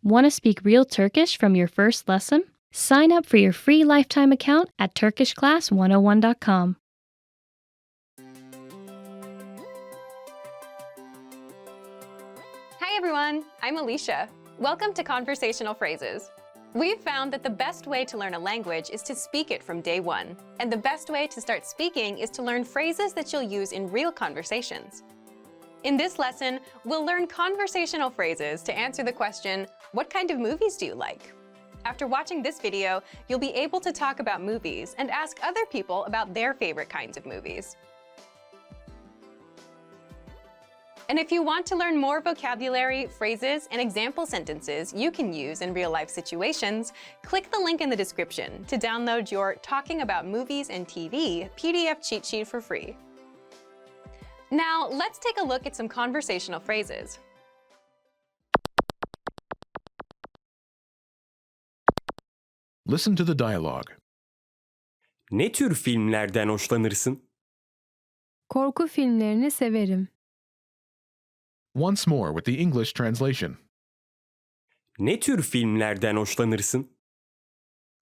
Want to speak real Turkish from your first lesson? Sign up for your free lifetime account at turkishclass101.com. Hi everyone, I'm Alicia. Welcome to Conversational Phrases. We've found that the best way to learn a language is to speak it from day one. And the best way to start speaking is to learn phrases that you'll use in real conversations. In this lesson, we'll learn conversational phrases to answer the question, what kind of movies do you like? After watching this video, you'll be able to talk about movies and ask other people about their favorite kinds of movies. And if you want to learn more vocabulary, phrases, and example sentences you can use in real-life situations, click the link in the description to download your Talking About Movies and TV PDF cheat sheet for free. Now, let's take a look at some conversational phrases. Listen to the dialogue. Ne tür filmlerden hoşlanırsın? Korku filmlerini severim. Once more with the English translation. Ne tür filmlerden hoşlanırsın?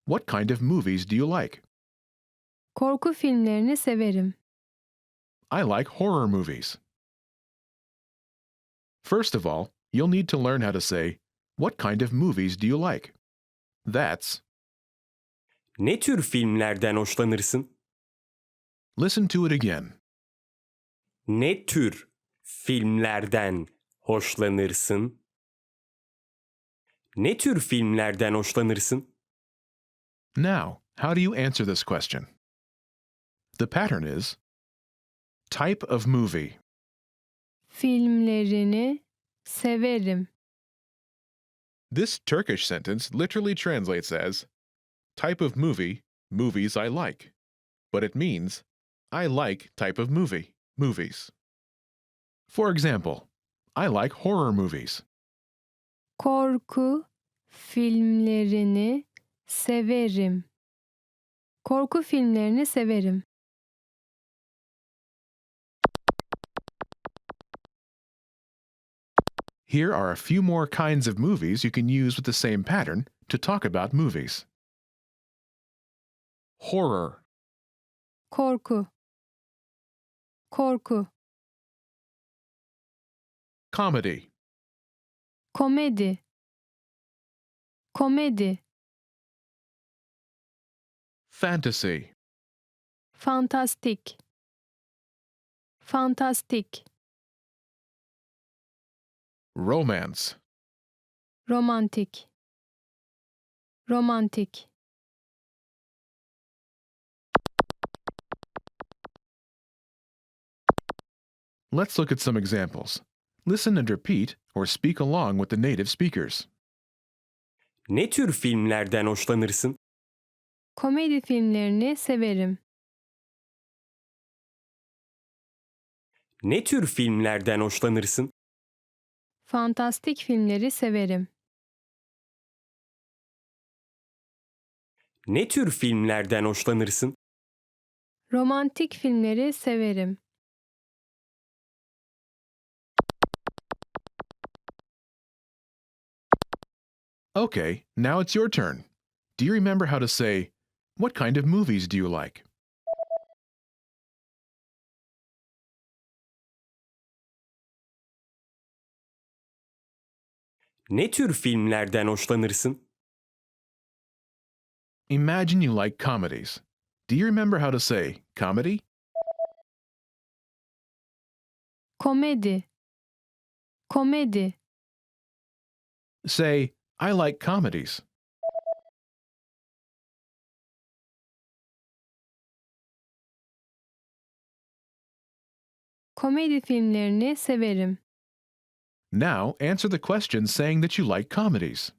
What kind of movies do you like? Korku filmlerini severim. I like horror movies. First of all, you'll need to learn how to say, what kind of movies do you like? That's, Ne tür filmlerden hoşlanırsın? listen to it again. Ne tür filmlerden hoşlanırsın? Ne tür filmlerden hoşlanırsın? Now, how do you answer this question? The pattern is, type of movie. Filmlerini severim. This Turkish sentence literally translates as, type of movie, movies I like. But it means, I like type of movie, movies. For example, I like horror movies. Korku filmlerini severim. Korku filmlerini severim. Here are a few more kinds of movies you can use with the same pattern to talk about movies. Horror, Korku. Korku. comedy, Komedi. Komedi. fantasy, Fantastik. Fantastik. romance, Romantik. Romantik. Let's look at some examples. Listen and repeat or speak along with the native speakers. Ne tür filmlerden hoşlanırsın? Komedi filmlerini severim. Ne tür filmlerden hoşlanırsın? Fantastik filmleri severim. Ne tür filmlerden hoşlanırsın? Romantik filmleri severim. Okay, now it's your turn. Do you remember how to say, what kind of movies do you like? Ne tür filmlerden hoşlanırsın? Imagine you like comedies. Do you remember how to say comedy? Komedi. Komedi. Say, I like comedies. Komedi filmlerini severim. Now answer the question saying that you like comedies.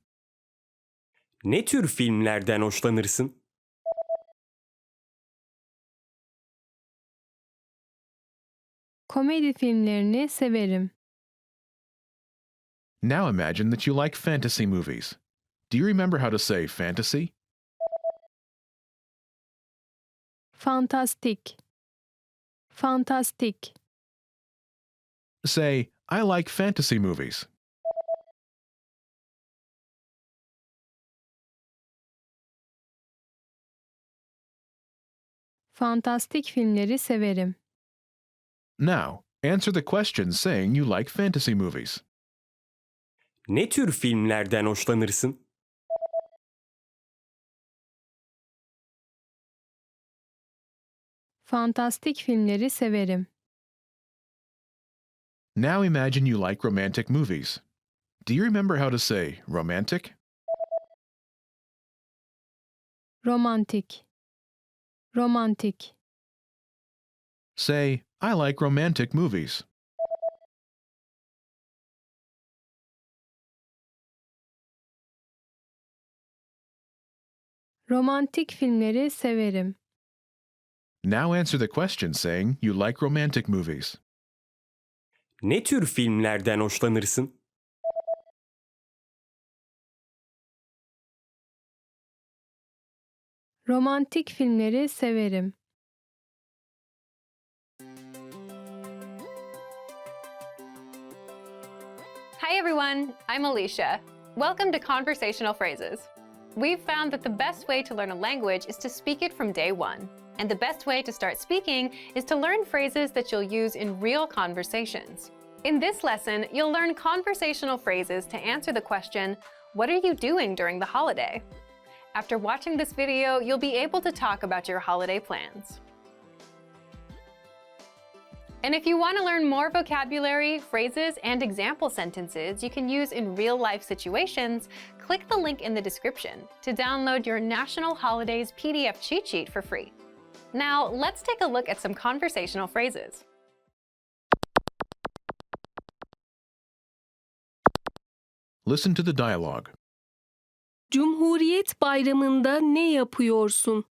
Ne tür filmlerden hoşlanırsın? Komedi filmlerini severim. Now imagine that you like fantasy movies. Do you remember how to say fantasy? Fantastik. Fantastik. Say, I like fantasy movies. Fantastik filmleri severim. Now, answer the question saying you like fantasy movies. Ne tür filmlerden hoşlanırsın? Fantastik filmleri severim. Now imagine you like romantic movies. Do you remember how to say romantic? Romantik. Romantik. Say, I like romantic movies. Romantik filmleri severim. Now answer the question saying you like romantic movies. Ne tür filmlerden hoşlanırsın? Romantik filmleri severim. Hi everyone, I'm Alicia. Welcome to Conversational Phrases. We've found that the best way to learn a language is to speak it from day one. And the best way to start speaking is to learn phrases that you'll use in real conversations. In this lesson, you'll learn conversational phrases to answer the question, what are you doing during the holiday? After watching this video, you'll be able to talk about your holiday plans. And if you want to learn more vocabulary, phrases, and example sentences you can use in real-life situations, click the link in the description to download your National Holidays PDF cheat sheet for free. Now, let's take a look at some conversational phrases. Listen to the dialogue. Cumhuriyet Bayramı'nda ne yapıyorsun?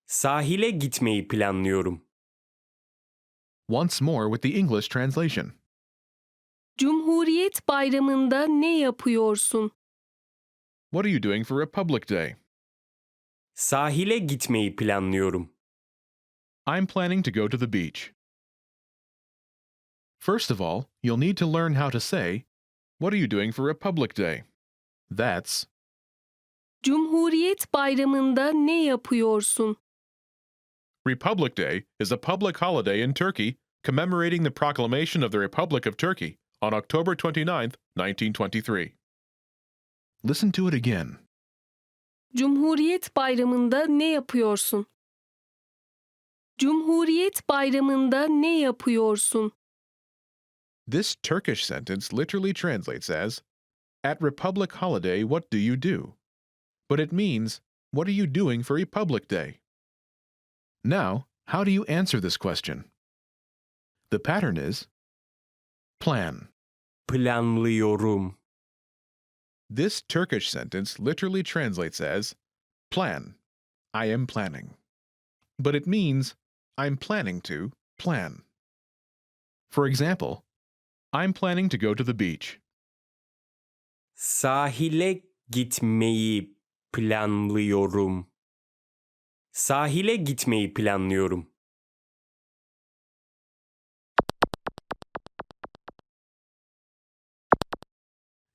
Sahile gitmeyi planlıyorum. Once more with the English translation. Cumhuriyet Bayramı'nda ne yapıyorsun? What are you doing for Republic Day? Sahile gitmeyi planlıyorum. I'm planning to go to the beach. First of all, you'll need to learn how to say, what are you doing for Republic Day? That's, Cumhuriyet Bayramı'nda ne yapıyorsun? Republic Day is a public holiday in Turkey commemorating the proclamation of the Republic of Turkey on October 29, 1923. Listen to it again. Cumhuriyet Bayramı'nda ne yapıyorsun? Cumhuriyet Bayramı'nda ne yapıyorsun? This Turkish sentence literally translates as, at Republic Holiday, what do you do? But it means, what are you doing for Republic Day? Now, how do you answer this question? The pattern is, plan. Planlıyorum. This Turkish sentence literally translates as, plan. I am planning. But it means, I'm planning to plan. For example, I'm planning to go to the beach. Sahile gitmeyi planlıyorum. Sahile gitmeyi planlıyorum.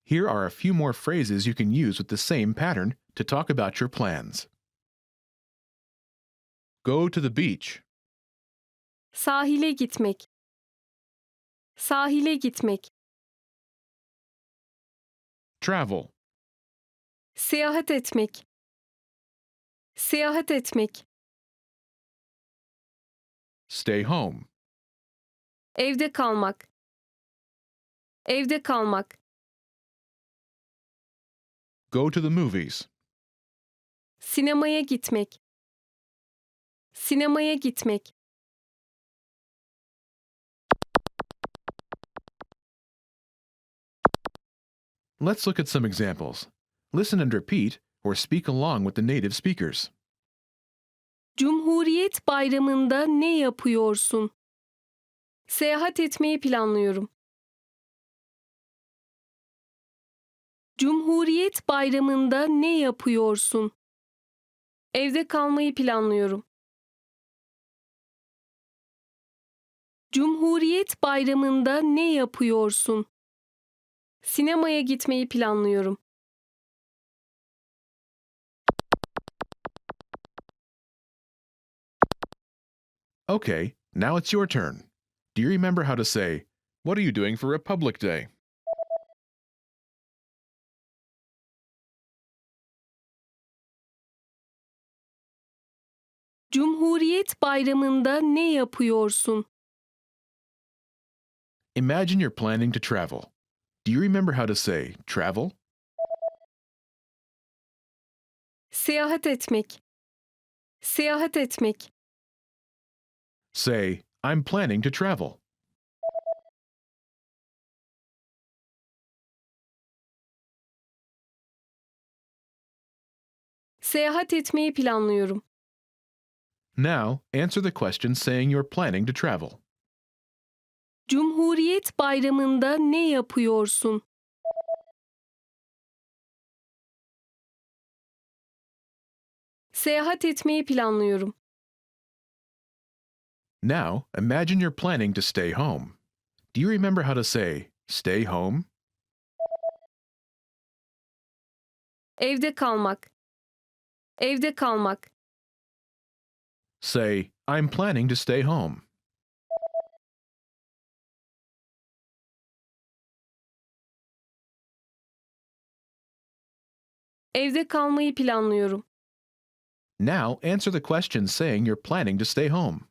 Here are a few more phrases you can use with the same pattern to talk about your plans. Go to the beach. Sahile gitmek. Sahile gitmek. Travel. Seyahat etmek. Seyahat etmek. Stay home. Evde kalmak. Evde kalmak. Go to the movies. Sinemaya gitmek. Sinemaya gitmek. Let's look at some examples. Listen and repeat or speak along with the native speakers. Cumhuriyet Bayramı'nda ne yapıyorsun? Seyahat etmeyi planlıyorum. Cumhuriyet Bayramı'nda ne yapıyorsun? Evde kalmayı planlıyorum. Cumhuriyet Bayramı'nda ne yapıyorsun? Sinemaya gitmeyi planlıyorum. Okay, now it's your turn. Do you remember how to say, "What are you doing for Republic Day?" Cumhuriyet Bayramı'nda ne yapıyorsun? Imagine you're planning to travel. Do you remember how to say travel? Seyahat etmek. Seyahat etmek. Say, I'm planning to travel. Seyahat etmeyi planlıyorum. Now, answer the question saying you're planning to travel. Cumhuriyet Bayramı'nda ne yapıyorsun? Seyahat etmeyi planlıyorum. Now, imagine you're planning to stay home. Do you remember how to say stay home? Evde kalmak. Evde kalmak. Say, I'm planning to stay home. Evde kalmayı planlıyorum. Now, answer the question saying you're planning to stay home.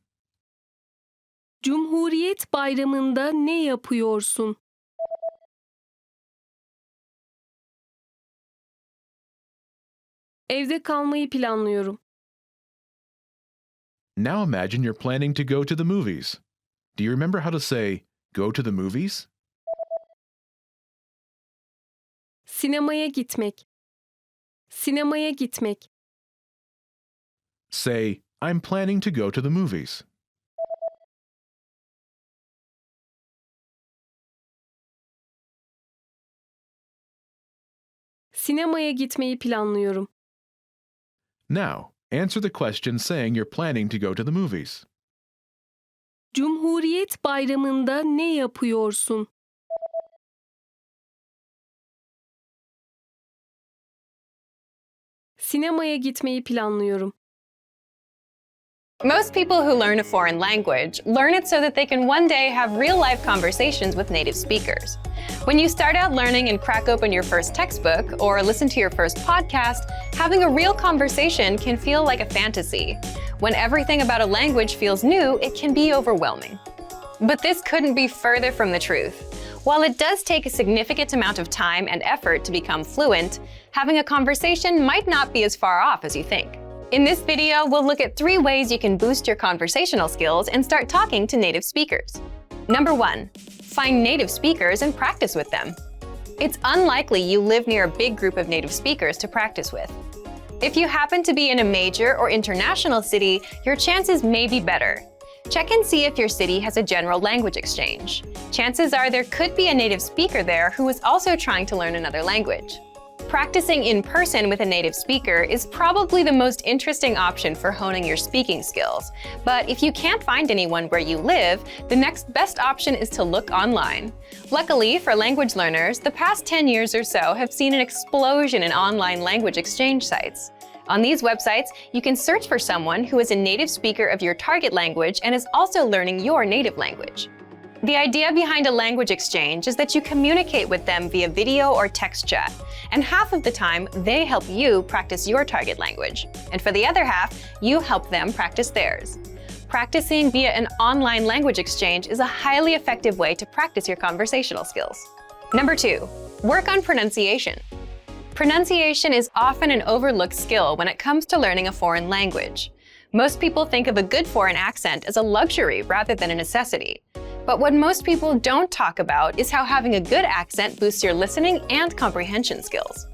Cumhuriyet Bayramı'nda ne yapıyorsun? Evde kalmayı planlıyorum. Now imagine you're planning to go to the movies. Do you remember how to say go to the movies? Sinemaya gitmek. Sinemaya gitmek. Say, I'm planning to go to the movies. Sinemaya gitmeyi planlıyorum. Now, answer the question saying you're planning to go to the movies. Cumhuriyet Bayramı'nda ne yapıyorsun? Sinemaya gitmeyi planlıyorum. Most people who learn a foreign language learn it so that they can one day have real-life conversations with native speakers. When you start out learning and crack open your first textbook or listen to your first podcast, having a real conversation can feel like a fantasy. When everything about a language feels new, it can be overwhelming. But this couldn't be further from the truth. While it does take a significant amount of time and effort to become fluent, having a conversation might not be as far off as you think. In this video, we'll look at 3 ways you can boost your conversational skills and start talking to native speakers. Number 1, find native speakers and practice with them. It's unlikely you live near a big group of native speakers to practice with. If you happen to be in a major or international city, your chances may be better. Check and see if your city has a general language exchange. Chances are there could be a native speaker there who is also trying to learn another language. Practicing in person with a native speaker is probably the most interesting option for honing your speaking skills. But if you can't find anyone where you live, the next best option is to look online. Luckily for language learners, the past 10 years or so have seen an explosion in online language exchange sites. On these websites, you can search for someone who is a native speaker of your target language and is also learning your native language. The idea behind a language exchange is that you communicate with them via video or text chat, and half of the time, they help you practice your target language. And for the other half, you help them practice theirs. Practicing via an online language exchange is a highly effective way to practice your conversational skills. Number 2, work on pronunciation. Pronunciation is often an overlooked skill when it comes to learning a foreign language. Most people think of a good foreign accent as a luxury rather than a necessity. But what most people don't talk about is how having a good accent boosts your listening and comprehension skills.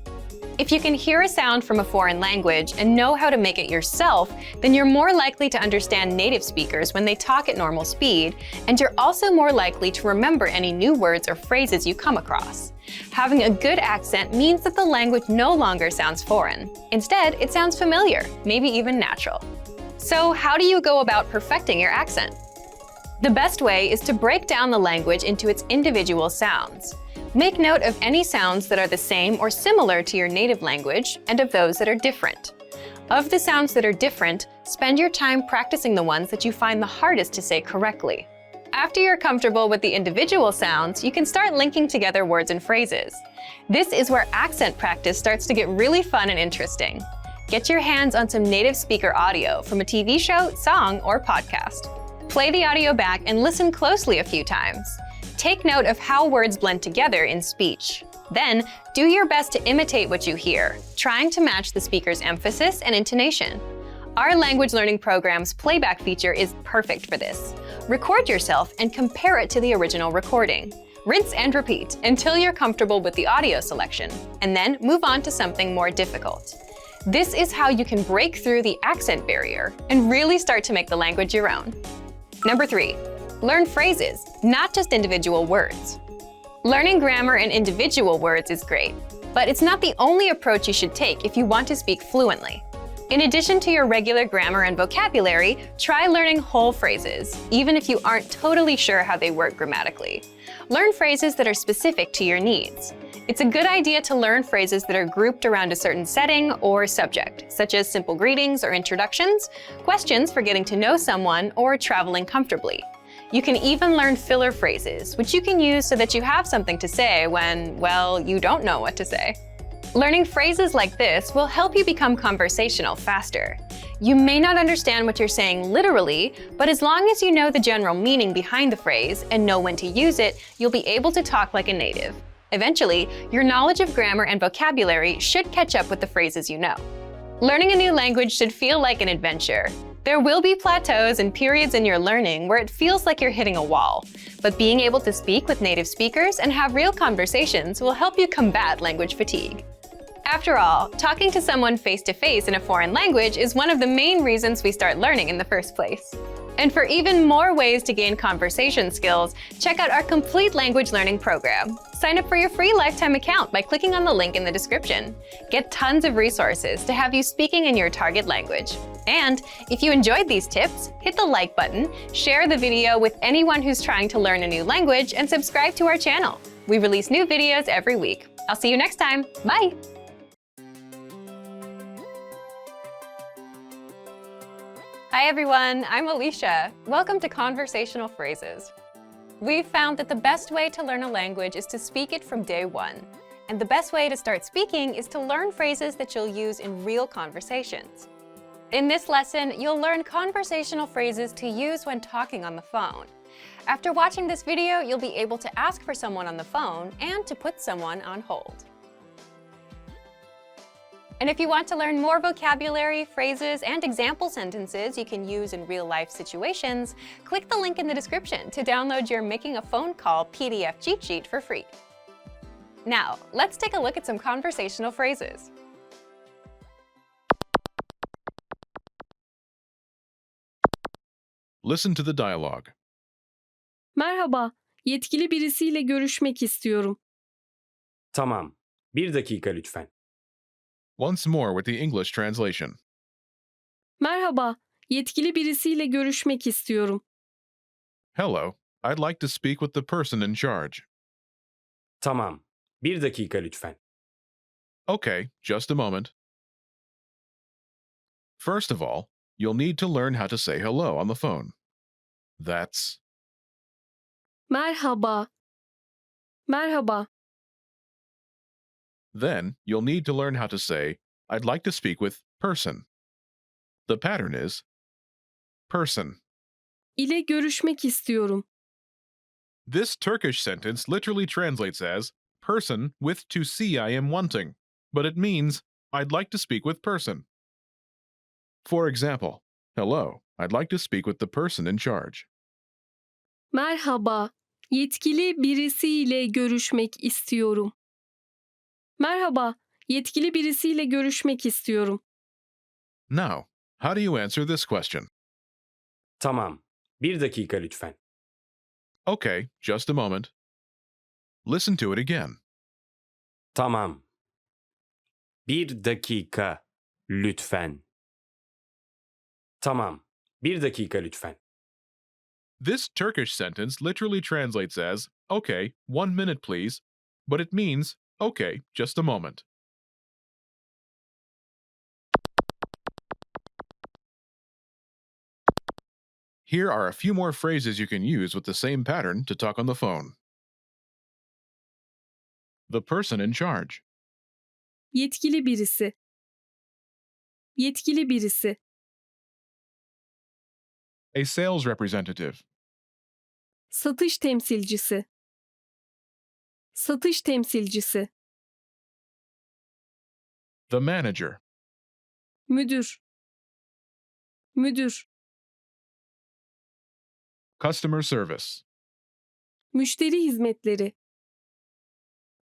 If you can hear a sound from a foreign language and know how to make it yourself, then you're more likely to understand native speakers when they talk at normal speed, and you're also more likely to remember any new words or phrases you come across. Having a good accent means that the language no longer sounds foreign. Instead, it sounds familiar, maybe even natural. So how do you go about perfecting your accent? The best way is to break down the language into its individual sounds. Make note of any sounds that are the same or similar to your native language and of those that are different. Of the sounds that are different, spend your time practicing the ones that you find the hardest to say correctly. After you're comfortable with the individual sounds, you can start linking together words and phrases. This is where accent practice starts to get really fun and interesting. Get your hands on some native speaker audio from a TV show, song, or podcast. Play the audio back and listen closely a few times. Take note of how words blend together in speech. Then, do your best to imitate what you hear, trying to match the speaker's emphasis and intonation. Our language learning program's playback feature is perfect for this. Record yourself and compare it to the original recording. Rinse and repeat until you're comfortable with the audio selection, and then move on to something more difficult. This is how you can break through the accent barrier and really start to make the language your own. Number 3, learn phrases, not just individual words. Learning grammar and individual words is great, but it's not the only approach you should take if you want to speak fluently. In addition to your regular grammar and vocabulary, try learning whole phrases, even if you aren't totally sure how they work grammatically. Learn phrases that are specific to your needs. It's a good idea to learn phrases that are grouped around a certain setting or subject, such as simple greetings or introductions, questions for getting to know someone, or traveling comfortably. You can even learn filler phrases, which you can use so that you have something to say when, well, you don't know what to say. Learning phrases like this will help you become conversational faster. You may not understand what you're saying literally, but as long as you know the general meaning behind the phrase and know when to use it, you'll be able to talk like a native. Eventually, your knowledge of grammar and vocabulary should catch up with the phrases you know. Learning a new language should feel like an adventure. There will be plateaus and periods in your learning where it feels like you're hitting a wall, but being able to speak with native speakers and have real conversations will help you combat language fatigue. After all, talking to someone face-to-face in a foreign language is one of the main reasons we start learning in the first place. And for even more ways to gain conversation skills, check out our complete language learning program. Sign up for your free lifetime account by clicking on the link in the description. Get tons of resources to have you speaking in your target language. And if you enjoyed these tips, hit the like button, share the video with anyone who's trying to learn a new language, and subscribe to our channel. We release new videos every week. I'll see you next time. Bye! Hi everyone, I'm Alicia. Welcome to Conversational Phrases. We've found that the best way to learn a language is to speak it from day one. And the best way to start speaking is to learn phrases that you'll use in real conversations. In this lesson, you'll learn conversational phrases to use when talking on the phone. After watching this video, you'll be able to ask for someone on the phone and to put someone on hold. And if you want to learn more vocabulary, phrases, and example sentences you can use in real-life situations, click the link in the description to download your Making a Phone Call PDF cheat sheet for free. Now, let's take a look at some conversational phrases. Listen to the dialogue. Merhaba, yetkili birisiyle görüşmek istiyorum. Tamam. Bir dakika lütfen. Once more with the English translation. Merhaba, yetkili birisiyle görüşmek istiyorum. Hello, I'd like to speak with the person in charge. Tamam. Bir dakika lütfen. Okay, just a moment. First of all, you'll need to learn how to say hello on the phone. That's Merhaba. Merhaba. Then you'll need to learn how to say, I'd like to speak with person. The pattern is person. İle görüşmek istiyorum. This Turkish sentence literally translates as person with to see I am wanting, but it means I'd like to speak with person. For example, hello, I'd like to speak with the person in charge. Merhaba, yetkili birisiyle görüşmek istiyorum. Merhaba, yetkili birisiyle görüşmek istiyorum. Now, how do you answer this question? Tamam. Bir dakika lütfen. Okay, just a moment. Listen to it again. Tamam. Bir dakika lütfen. Tamam. Bir dakika lütfen. This Turkish sentence literally translates as, okay, 1 minute please, but it means, okay, just a moment. Here are a few more phrases you can use with the same pattern to talk on the phone. The person in charge. Yetkili birisi. Yetkili birisi. A sales representative. Satış temsilcisi. Satış temsilcisi. The manager. Müdür. Müdür. Customer service. Müşteri hizmetleri.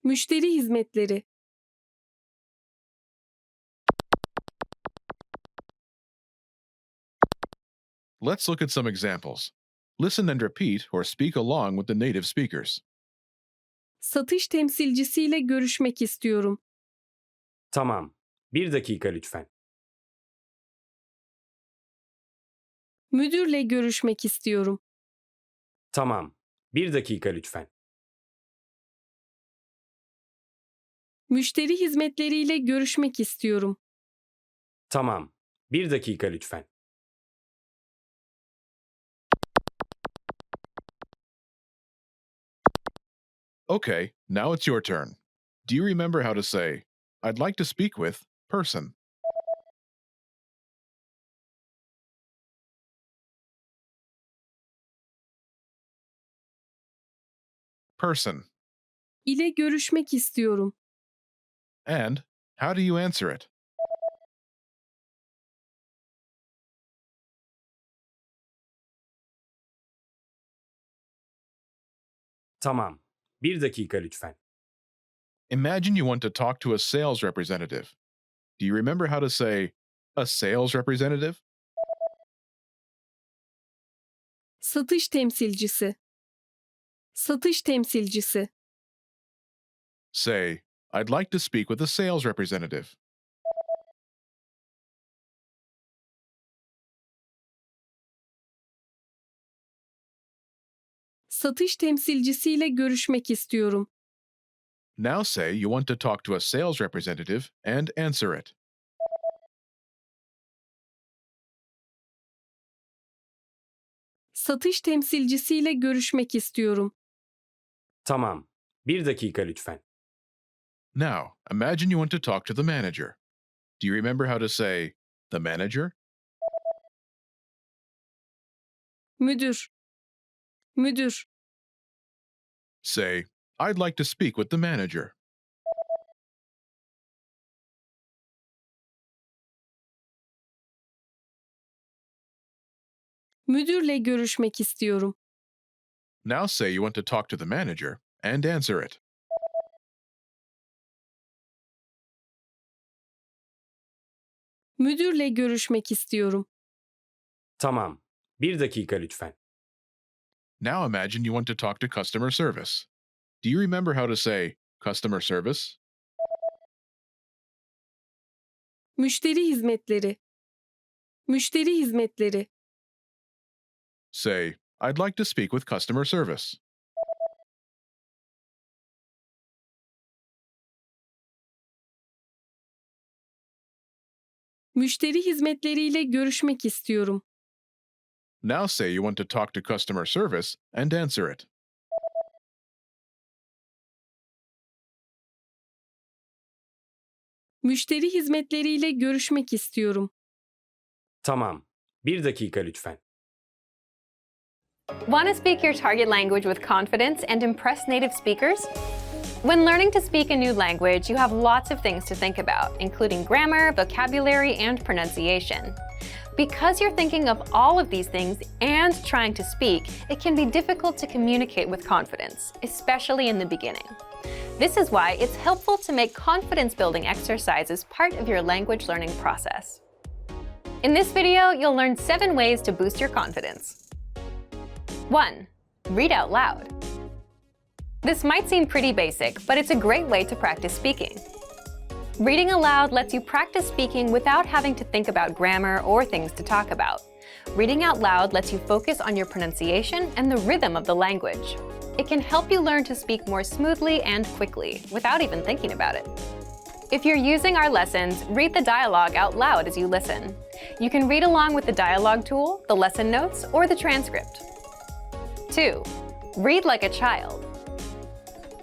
Müşteri hizmetleri. Let's look at some examples. Listen and repeat or speak along with the native speakers. Satış temsilcisiyle görüşmek istiyorum. Tamam. Bir dakika lütfen. Müdürle görüşmek istiyorum. Tamam. Bir dakika lütfen. Müşteri hizmetleriyle görüşmek istiyorum. Tamam. Bir dakika lütfen. Okay, now it's your turn. Do you remember how to say, I'd like to speak with person? Person. İle görüşmek istiyorum. And how do you answer it? Tamam. Bir dakika lütfen. Imagine you want to talk to a sales representative. Do you remember how to say, a sales representative? Satış temsilcisi. Satış temsilcisi. Say, I'd like to speak with a sales representative. Satış temsilcisiyle görüşmek istiyorum. Now say you want to talk to a sales representative and answer it. Satış temsilcisiyle görüşmek istiyorum. Tamam. Bir dakika lütfen. Now, imagine you want to talk to the manager. Do you remember how to say, the manager? Müdür. Müdür. Say, I'd like to speak with the manager. Müdürle görüşmek istiyorum. Now say you want to talk to the manager and answer it. Müdürle görüşmek istiyorum. Tamam. Bir dakika lütfen. Now imagine you want to talk to customer service. Do you remember how to say customer service? Müşteri hizmetleri. Müşteri hizmetleri. Say, I'd like to speak with customer service. Müşteri hizmetleriyle görüşmek istiyorum. Now say you want to talk to customer service and answer it. Müşteri hizmetleriyle görüşmek istiyorum. Tamam. Bir dakika lütfen. Want to speak your target language with confidence and impress native speakers? When learning to speak a new language, you have lots of things to think about, including grammar, vocabulary, and pronunciation. Because you're thinking of all of these things and trying to speak, it can be difficult to communicate with confidence, especially in the beginning. This is why it's helpful to make confidence-building exercises part of your language learning process. In this video, you'll learn 7 ways to boost your confidence. 1. Read out loud. This might seem pretty basic, but it's a great way to practice speaking. Reading aloud lets you practice speaking without having to think about grammar or things to talk about. Reading out loud lets you focus on your pronunciation and the rhythm of the language. It can help you learn to speak more smoothly and quickly without even thinking about it. If you're using our lessons, read the dialogue out loud as you listen. You can read along with the dialogue tool, the lesson notes, or the transcript. 2. Read like a child.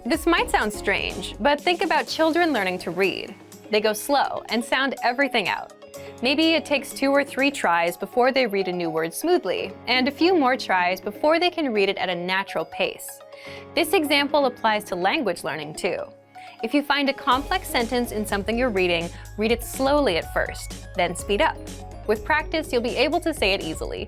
This might sound strange, but think about children learning to read. They go slow and sound everything out. Maybe it takes 2 or 3 tries before they read a new word smoothly, and a few more tries before they can read it at a natural pace. This example applies to language learning too. If you find a complex sentence in something you're reading, read it slowly at first, then speed up. With practice, you'll be able to say it easily.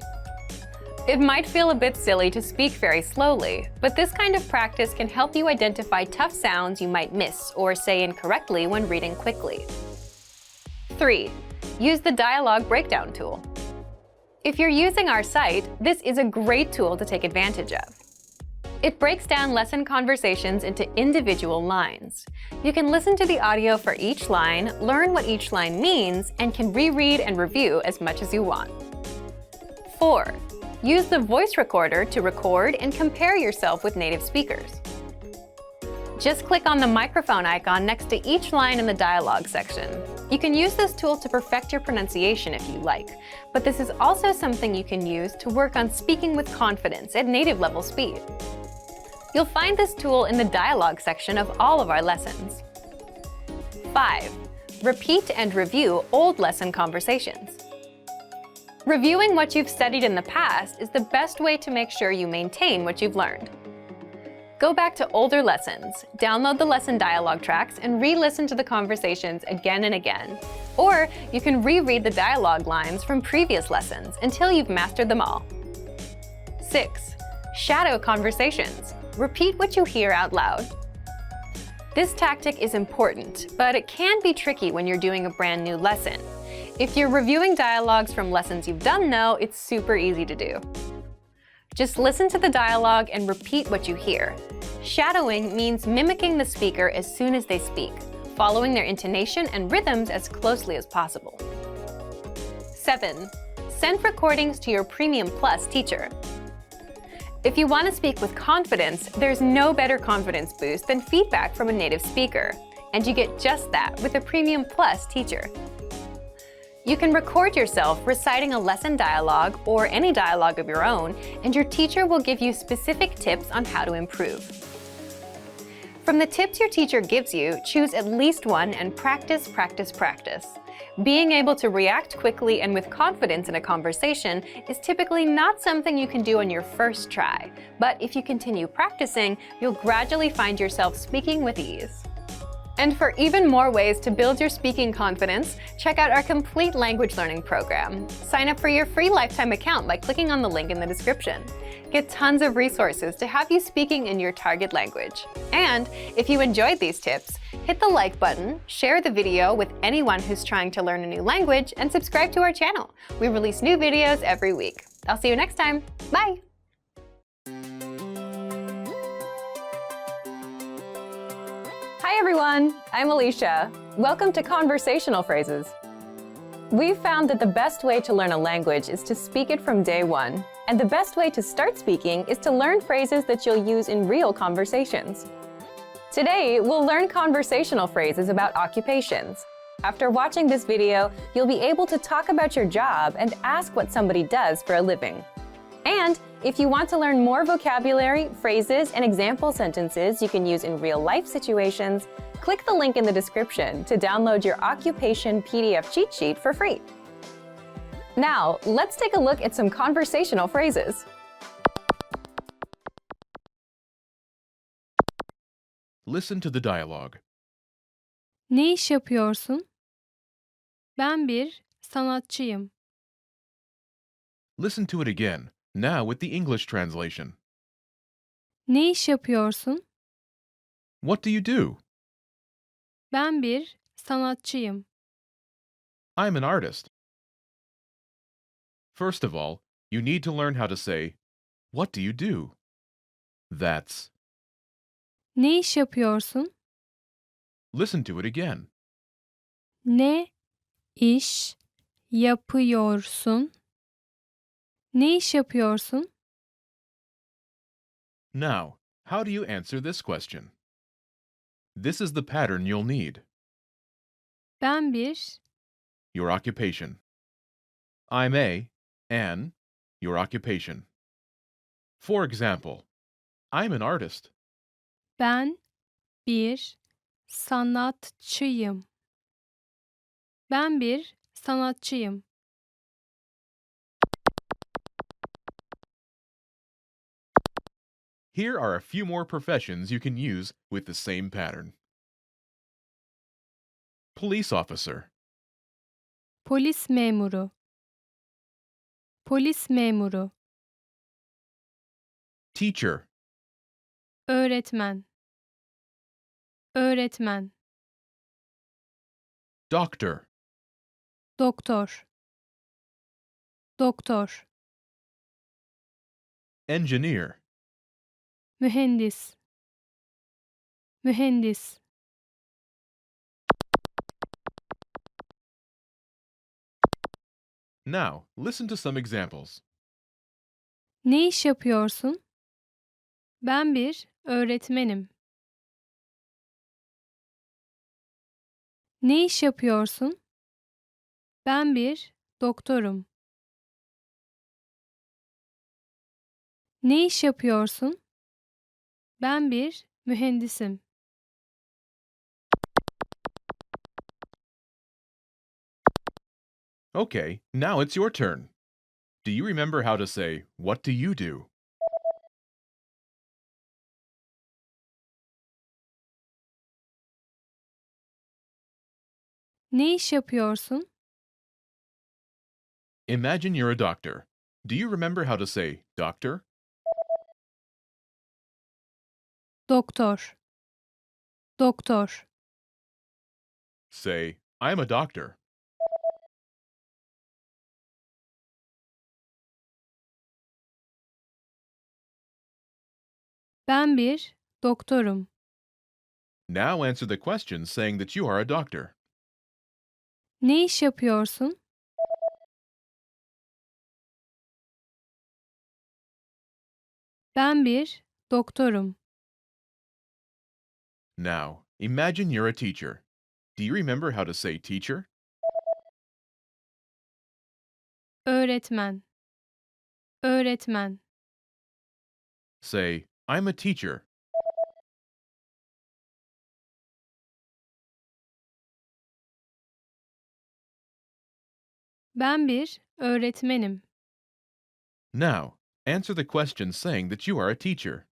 It might feel a bit silly to speak very slowly, but this kind of practice can help you identify tough sounds you might miss or say incorrectly when reading quickly. 3. Use the dialogue breakdown tool. If you're using our site, this is a great tool to take advantage of. It breaks down lesson conversations into individual lines. You can listen to the audio for each line, learn what each line means, and can reread and review as much as you want. 4. Use the voice recorder to record and compare yourself with native speakers. Just click on the microphone icon next to each line in the dialogue section. You can use this tool to perfect your pronunciation if you like, but this is also something you can use to work on speaking with confidence at native level speed. You'll find this tool in the dialogue section of all of our lessons. 5. Repeat and review old lesson conversations. Reviewing what you've studied in the past is the best way to make sure you maintain what you've learned. Go back to older lessons, download the lesson dialogue tracks, and re-listen to the conversations again and again. Or you can reread the dialogue lines from previous lessons until you've mastered them all. 6. Shadow conversations. Repeat what you hear out loud. This tactic is important, but it can be tricky when you're doing a brand new lesson. If you're reviewing dialogues from lessons you've done though, it's super easy to do. Just listen to the dialogue and repeat what you hear. Shadowing means mimicking the speaker as soon as they speak, following their intonation and rhythms as closely as possible. 7. Send recordings to your Premium Plus teacher. If you want to speak with confidence, there's no better confidence boost than feedback from a native speaker, and you get just that with a Premium Plus teacher. You can record yourself reciting a lesson dialogue or any dialogue of your own, and your teacher will give you specific tips on how to improve. From the tips your teacher gives you, choose at least one and practice, practice, practice. Being able to react quickly and with confidence in a conversation is typically not something you can do on your first try, but if you continue practicing, you'll gradually find yourself speaking with ease. And for even more ways to build your speaking confidence, check out our complete language learning program. Sign up for your free lifetime account by clicking on the link in the description. Get tons of resources to have you speaking in your target language. And if you enjoyed these tips, hit the like button, share the video with anyone who's trying to learn a new language, and subscribe to our channel. We release new videos every week. I'll see you next time. Bye! Hi everyone, I'm Alicia. Welcome to Conversational Phrases. We've found that the best way to learn a language is to speak it from day one. And the best way to start speaking is to learn phrases that you'll use in real conversations. Today, we'll learn conversational phrases about occupations. After watching this video, you'll be able to talk about your job and ask what somebody does for a living. And if you want to learn more vocabulary, phrases, and example sentences you can use in real-life situations, click the link in the description to download your occupation PDF cheat sheet for free. Now, let's take a look at some conversational phrases. Listen to the dialogue. Ne iş yapıyorsun? Ben bir sanatçıyım. Listen to it again, now with the English translation. Ne iş yapıyorsun? What do you do? Ben bir sanatçıyım. I'm an artist. First of all, you need to learn how to say, what do you do? That's. Ne iş yapıyorsun? Listen to it again. Ne iş yapıyorsun? Ne iş yapıyorsun? Now, how do you answer this question? This is the pattern you'll need. Ben bir, your occupation. I'm a, an, your occupation. For example, I'm an artist. ben bir sanatçıyım. Ben bir sanatçıyım. Here are a few more professions you can use with the same pattern. Police officer, Polis memuru. Polis memuru. teacher, Öğretmen. Öğretmen. doctor, Doktor. Doktor. engineer, Mühendis. Mühendis. Now, listen to some examples. Ne iş yapıyorsun? Ben bir öğretmenim. Ne iş yapıyorsun? Ben bir doktorum. Ne iş yapıyorsun? Ben bir mühendisim. Okay, now it's your turn. Do you remember how to say, "What do you do?" Ne iş yapıyorsun? Imagine you're a doctor. Do you remember how to say, "Doctor"? Doktor. Doktor. Say, "I'm a doctor." Ben bir doktorum. Now answer the question saying that you are a doctor. Ne iş yapıyorsun? Ben bir doktorum. Now, imagine you're a teacher. Do you remember how to say teacher? Öğretmen. Öğretmen. Say, "I'm a teacher." Ben bir öğretmenim. Now, answer the question saying that you are a teacher.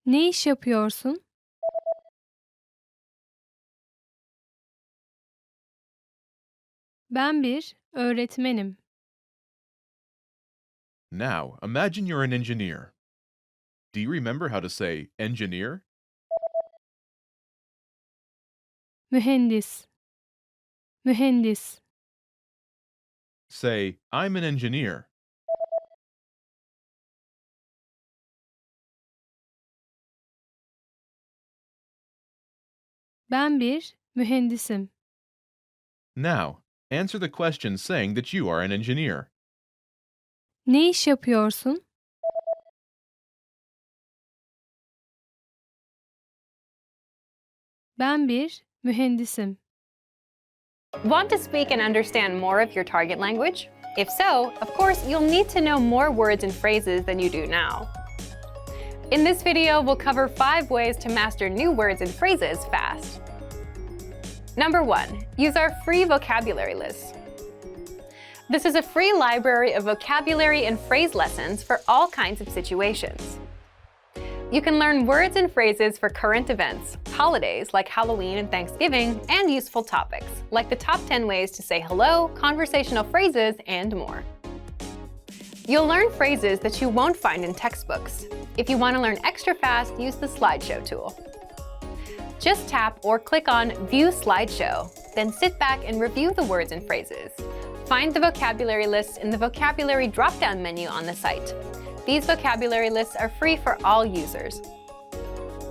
Ne iş yapıyorsun? Ben bir öğretmenim. Now, imagine you're an engineer. Do you remember how to say engineer? Mühendis. Mühendis. Say, "I'm an engineer." Ben bir mühendisim. Now, answer the question saying that you are an engineer. Ne iş yapıyorsun? Ben bir mühendisim. Want to speak and understand more of your target language? If so, of course, you'll need to know more words and phrases than you do now. In this video, we'll cover 5 ways to master new words and phrases fast. Number 1, use our free vocabulary list. This is a free library of vocabulary and phrase lessons for all kinds of situations. You can learn words and phrases for current events, holidays like Halloween and Thanksgiving, and useful topics like the top 10 ways to say hello, conversational phrases, and more. You'll learn phrases that you won't find in textbooks. If you want to learn extra fast, use the slideshow tool. Just tap or click on View Slideshow, then sit back and review the words and phrases. Find the vocabulary list in the vocabulary drop-down menu on the site. These vocabulary lists are free for all users.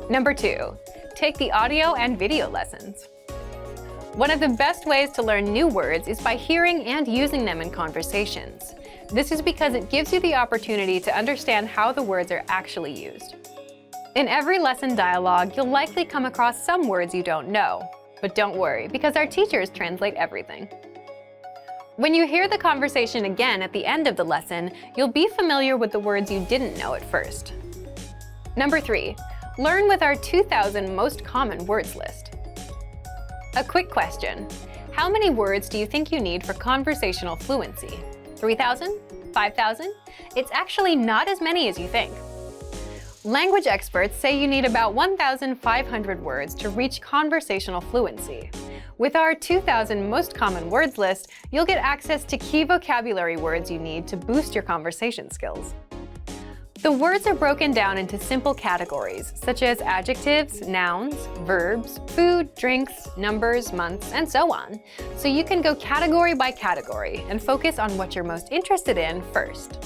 Number 2, take the audio and video lessons. One of the best ways to learn new words is by hearing and using them in conversations. This is because it gives you the opportunity to understand how the words are actually used. In every lesson dialogue, you'll likely come across some words you don't know. But don't worry, because our teachers translate everything. When you hear the conversation again at the end of the lesson, you'll be familiar with the words you didn't know at first. Number 3, learn with our 2,000 most common words list. A quick question. How many words do you think you need for conversational fluency? 3,000? 5,000? It's actually not as many as you think. Language experts say you need about 1,500 words to reach conversational fluency. With our 2,000 most common words list, you'll get access to key vocabulary words you need to boost your conversation skills. The words are broken down into simple categories, such as adjectives, nouns, verbs, food, drinks, numbers, months, and so on, so you can go category by category and focus on what you're most interested in first.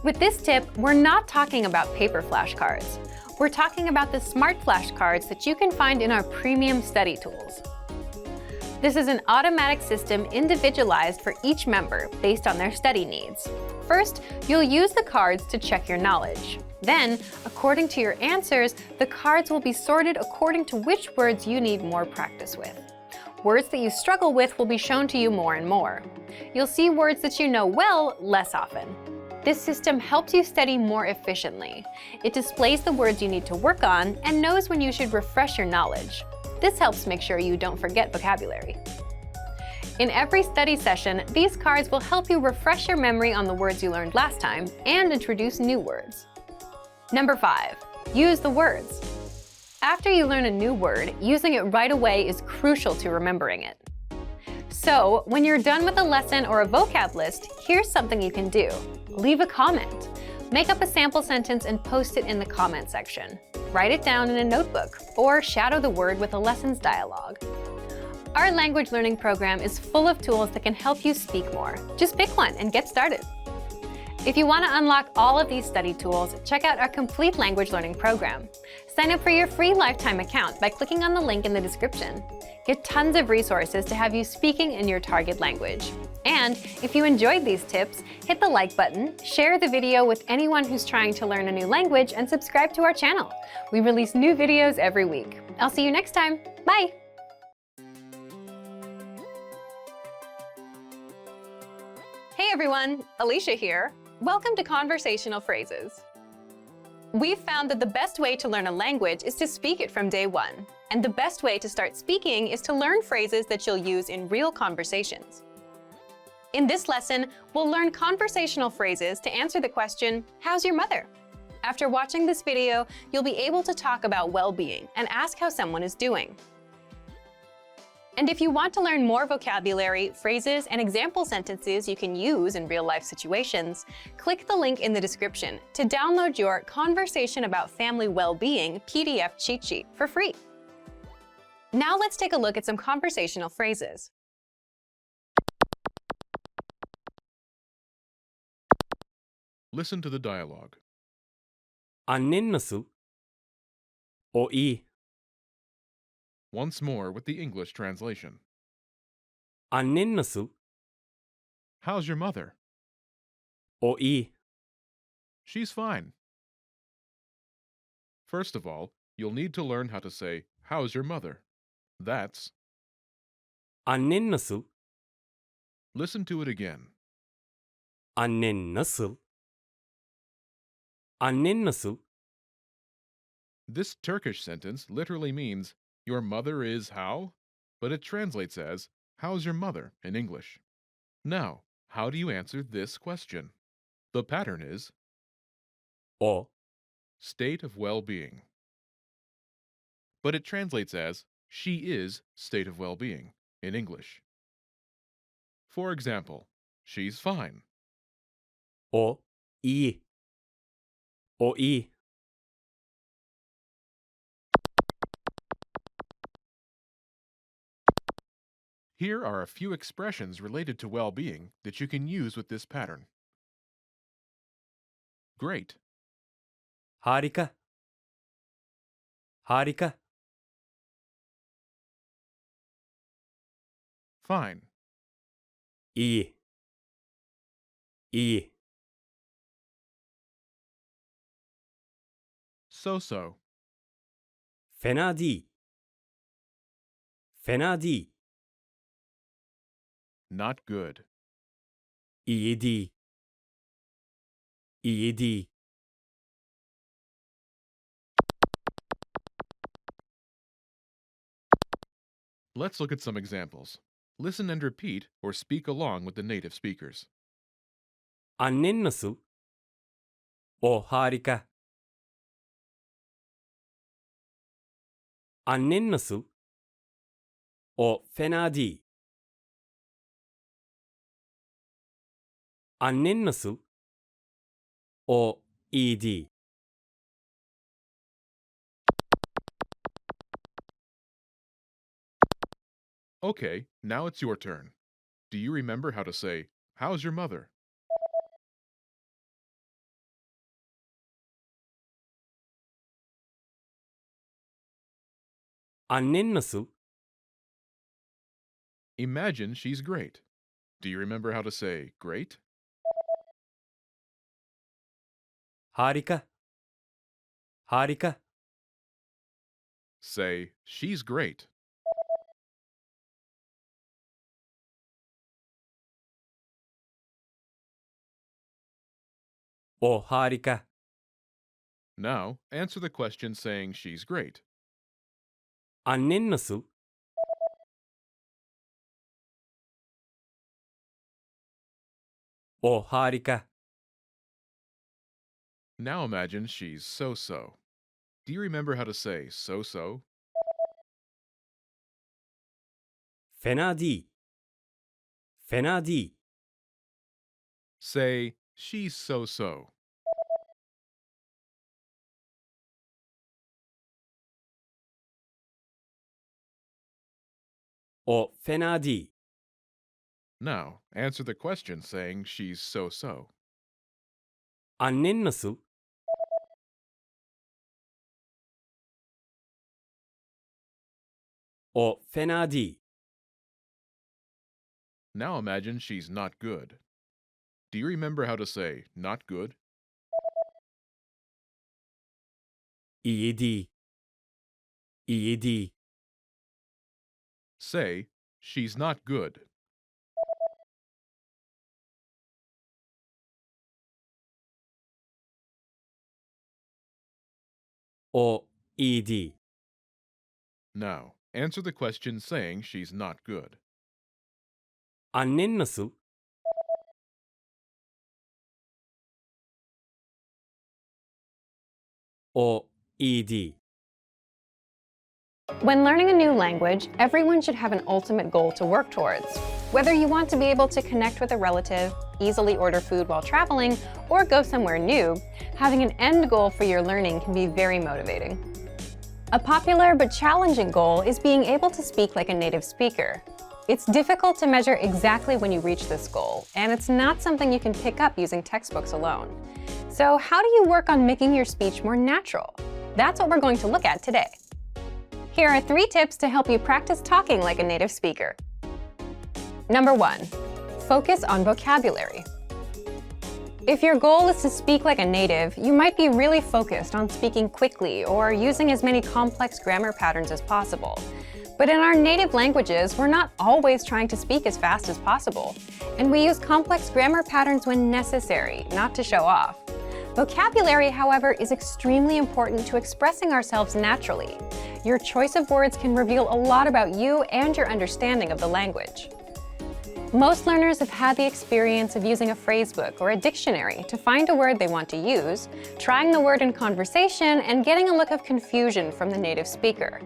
With this tip, we're not talking about paper flashcards. We're talking about the smart flashcards that you can find in our premium study tools. This is an automatic system individualized for each member based on their study needs. First, you'll use the cards to check your knowledge. Then, according to your answers, the cards will be sorted according to which words you need more practice with. Words that you struggle with will be shown to you more and more. You'll see words that you know well less often. This system helps you study more efficiently. It displays the words you need to work on and knows when you should refresh your knowledge. This helps make sure you don't forget vocabulary. In every study session, these cards will help you refresh your memory on the words you learned last time and introduce new words. Number 5, use the words. After you learn a new word, using it right away is crucial to remembering it. So, when you're done with a lesson or a vocab list, here's something you can do. Leave a comment. Make up a sample sentence and post it in the comment section. Write it down in a notebook, or shadow the word with a lessons dialogue. Our language learning program is full of tools that can help you speak more. Just pick one and get started. If you want to unlock all of these study tools, check out our complete language learning program. Sign up for your free lifetime account by clicking on the link in the description. Get tons of resources to have you speaking in your target language. And if you enjoyed these tips, hit the like button, share the video with anyone who's trying to learn a new language, and subscribe to our channel. We release new videos every week. I'll see you next time. Bye! Hey everyone, Alicia here. Welcome to Conversational Phrases. We've found that the best way to learn a language is to speak it from day one. And the best way to start speaking is to learn phrases that you'll use in real conversations. In this lesson, we'll learn conversational phrases to answer the question, how's your mother? After watching this video, you'll be able to talk about well-being and ask how someone is doing. And if you want to learn more vocabulary, phrases, and example sentences you can use in real-life situations, click the link in the description to download your Conversation About Family Well-Being PDF cheat sheet for free. Now let's take a look at some conversational phrases. Listen to the dialogue. Annen nasıl? O iyi. Once more with the English translation. Annen nasıl? How's your mother? O iyi. She's fine. First of all, you'll need to learn how to say, how's your mother? That's. Annen nasıl? Listen to it again. Annen nasıl? Annen nasıl? This Turkish sentence literally means, your mother is how? But it translates as, how's your mother in English? Now, how do you answer this question? The pattern is O. state of well-being. But it translates as, she is state of well-being in English. For example, she's fine. O. iyi. O iyi. Here are a few expressions related to well-being that you can use with this pattern. Great. Harika. Harika. Fine. İyi. İyi. So-so. Fena değil. Fena değil. Not good. İyi değil. İyi değil. Let's look at some examples. Listen and repeat or speak along with the native speakers. Annen nasıl? O harika. Annen nasıl? O fena değil. Annen nasıl? O iyi değil. Okay, now it's your turn. Do you remember how to say, "How's your mother?" Annen nasıl? Imagine she's great. Do you remember how to say, "Great"? Harika. Harika. Say, "She's great." O harika. Now, answer the question saying she's great. Annen nasıl? O harika. Now imagine she's so-so. Do you remember how to say so-so? Fena değil. Fena değil. Say, "She's so-so." O fena değil. Now, answer the question saying she's so-so. Annen nasıl? O fena değil. Now imagine she's not good. Do you remember how to say not good? İyi değil. İyi değil. Say, "She's not good." O iyi değil. Now, answer the question saying she's not good. Annen nasıl? O iyi değil. When learning a new language, everyone should have an ultimate goal to work towards. Whether you want to be able to connect with a relative, easily order food while traveling, or go somewhere new, having an end goal for your learning can be very motivating. A popular but challenging goal is being able to speak like a native speaker. It's difficult to measure exactly when you reach this goal, and it's not something you can pick up using textbooks alone. So how do you work on making your speech more natural? That's what we're going to look at today. Here are 3 tips to help you practice talking like a native speaker. Number 1, focus on vocabulary. If your goal is to speak like a native, you might be really focused on speaking quickly or using as many complex grammar patterns as possible. But in our native languages, we're not always trying to speak as fast as possible, and we use complex grammar patterns when necessary, not to show off. Vocabulary, however, is extremely important to expressing ourselves naturally. Your choice of words can reveal a lot about you and your understanding of the language. Most learners have had the experience of using a phrasebook or a dictionary to find a word they want to use, trying the word in conversation, and getting a look of confusion from the native speaker.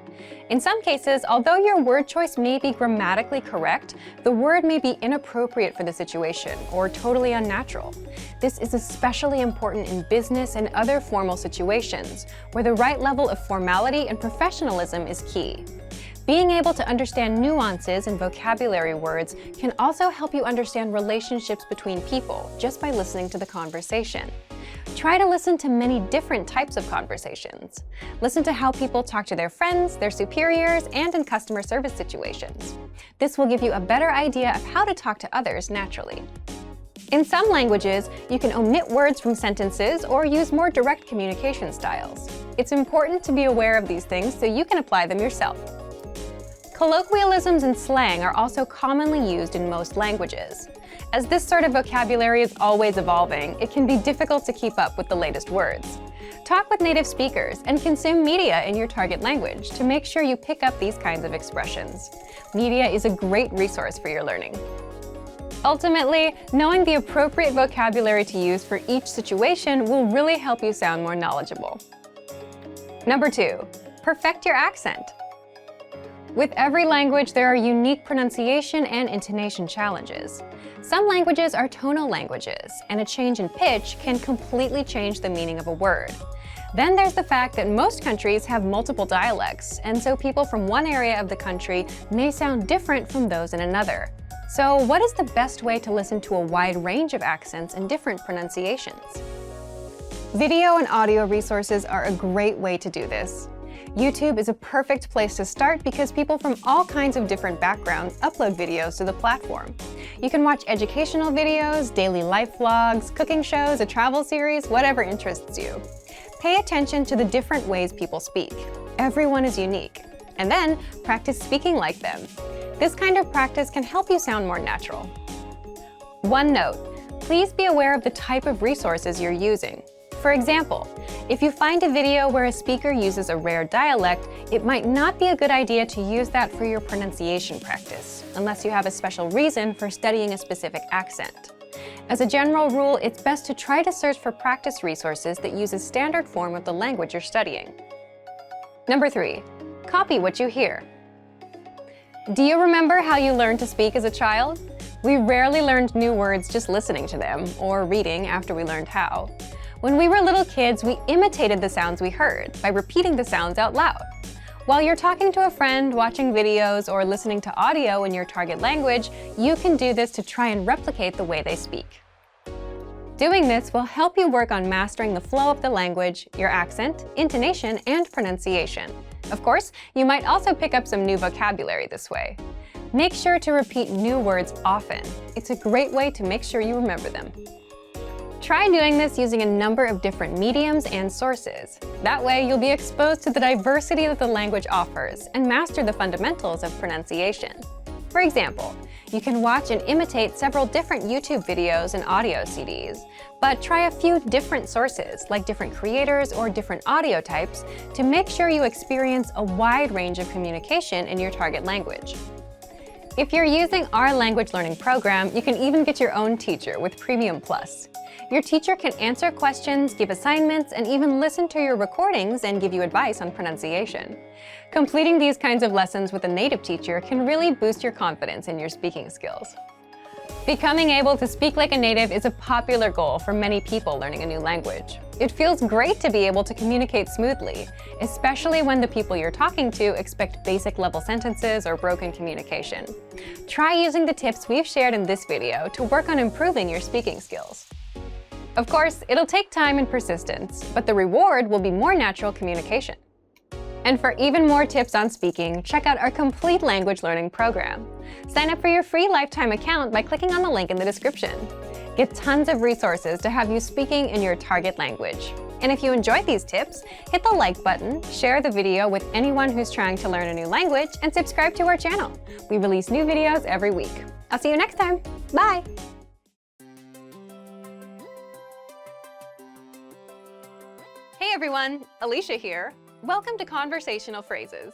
In some cases, although your word choice may be grammatically correct, the word may be inappropriate for the situation or totally unnatural. This is especially important in business and other formal situations, where the right level of formality and professionalism is key. Being able to understand nuances in vocabulary words can also help you understand relationships between people just by listening to the conversation. Try to listen to many different types of conversations. Listen to how people talk to their friends, their superiors, and in customer service situations. This will give you a better idea of how to talk to others naturally. In some languages, you can omit words from sentences or use more direct communication styles. It's important to be aware of these things so you can apply them yourself. Colloquialisms and slang are also commonly used in most languages. As this sort of vocabulary is always evolving, it can be difficult to keep up with the latest words. Talk with native speakers and consume media in your target language to make sure you pick up these kinds of expressions. Media is a great resource for your learning. Ultimately, knowing the appropriate vocabulary to use for each situation will really help you sound more knowledgeable. Number 2, perfect your accent. With every language, there are unique pronunciation and intonation challenges. Some languages are tonal languages, and a change in pitch can completely change the meaning of a word. Then there's the fact that most countries have multiple dialects, and so people from one area of the country may sound different from those in another. So what is the best way to listen to a wide range of accents and different pronunciations? Video and audio resources are a great way to do this. YouTube is a perfect place to start because people from all kinds of different backgrounds upload videos to the platform. You can watch educational videos, daily life vlogs, cooking shows, a travel series, whatever interests you. Pay attention to the different ways people speak. Everyone is unique. And then practice speaking like them. This kind of practice can help you sound more natural. One note, please be aware of the type of resources you're using. For example, if you find a video where a speaker uses a rare dialect, it might not be a good idea to use that for your pronunciation practice, unless you have a special reason for studying a specific accent. As a general rule, it's best to try to search for practice resources that use a standard form of the language you're studying. Number 3, copy what you hear. Do you remember how you learned to speak as a child? We rarely learned new words just listening to them, or reading after we learned how. When we were little kids, we imitated the sounds we heard by repeating the sounds out loud. While you're talking to a friend, watching videos, or listening to audio in your target language, you can do this to try and replicate the way they speak. Doing this will help you work on mastering the flow of the language, your accent, intonation, and pronunciation. Of course, you might also pick up some new vocabulary this way. Make sure to repeat new words often. It's a great way to make sure you remember them. Try doing this using a number of different mediums and sources. That way, you'll be exposed to the diversity that the language offers and master the fundamentals of pronunciation. For example, you can watch and imitate several different YouTube videos and audio CDs, but try a few different sources, like different creators or different audio types, to make sure you experience a wide range of communication in your target language. If you're using our language learning program, you can even get your own teacher with Premium Plus. Your teacher can answer questions, give assignments, and even listen to your recordings and give you advice on pronunciation. Completing these kinds of lessons with a native teacher can really boost your confidence in your speaking skills. Becoming able to speak like a native is a popular goal for many people learning a new language. It feels great to be able to communicate smoothly, especially when the people you're talking to expect basic level sentences or broken communication. Try using the tips we've shared in this video to work on improving your speaking skills. Of course, it'll take time and persistence, but the reward will be more natural communication. And for even more tips on speaking, check out our complete language learning program. Sign up for your free lifetime account by clicking on the link in the description. Get tons of resources to have you speaking in your target language. And if you enjoyed these tips, hit the like button, share the video with anyone who's trying to learn a new language, and subscribe to our channel. We release new videos every week. I'll see you next time. Bye! Hey everyone, Alicia here. Welcome to Conversational Phrases.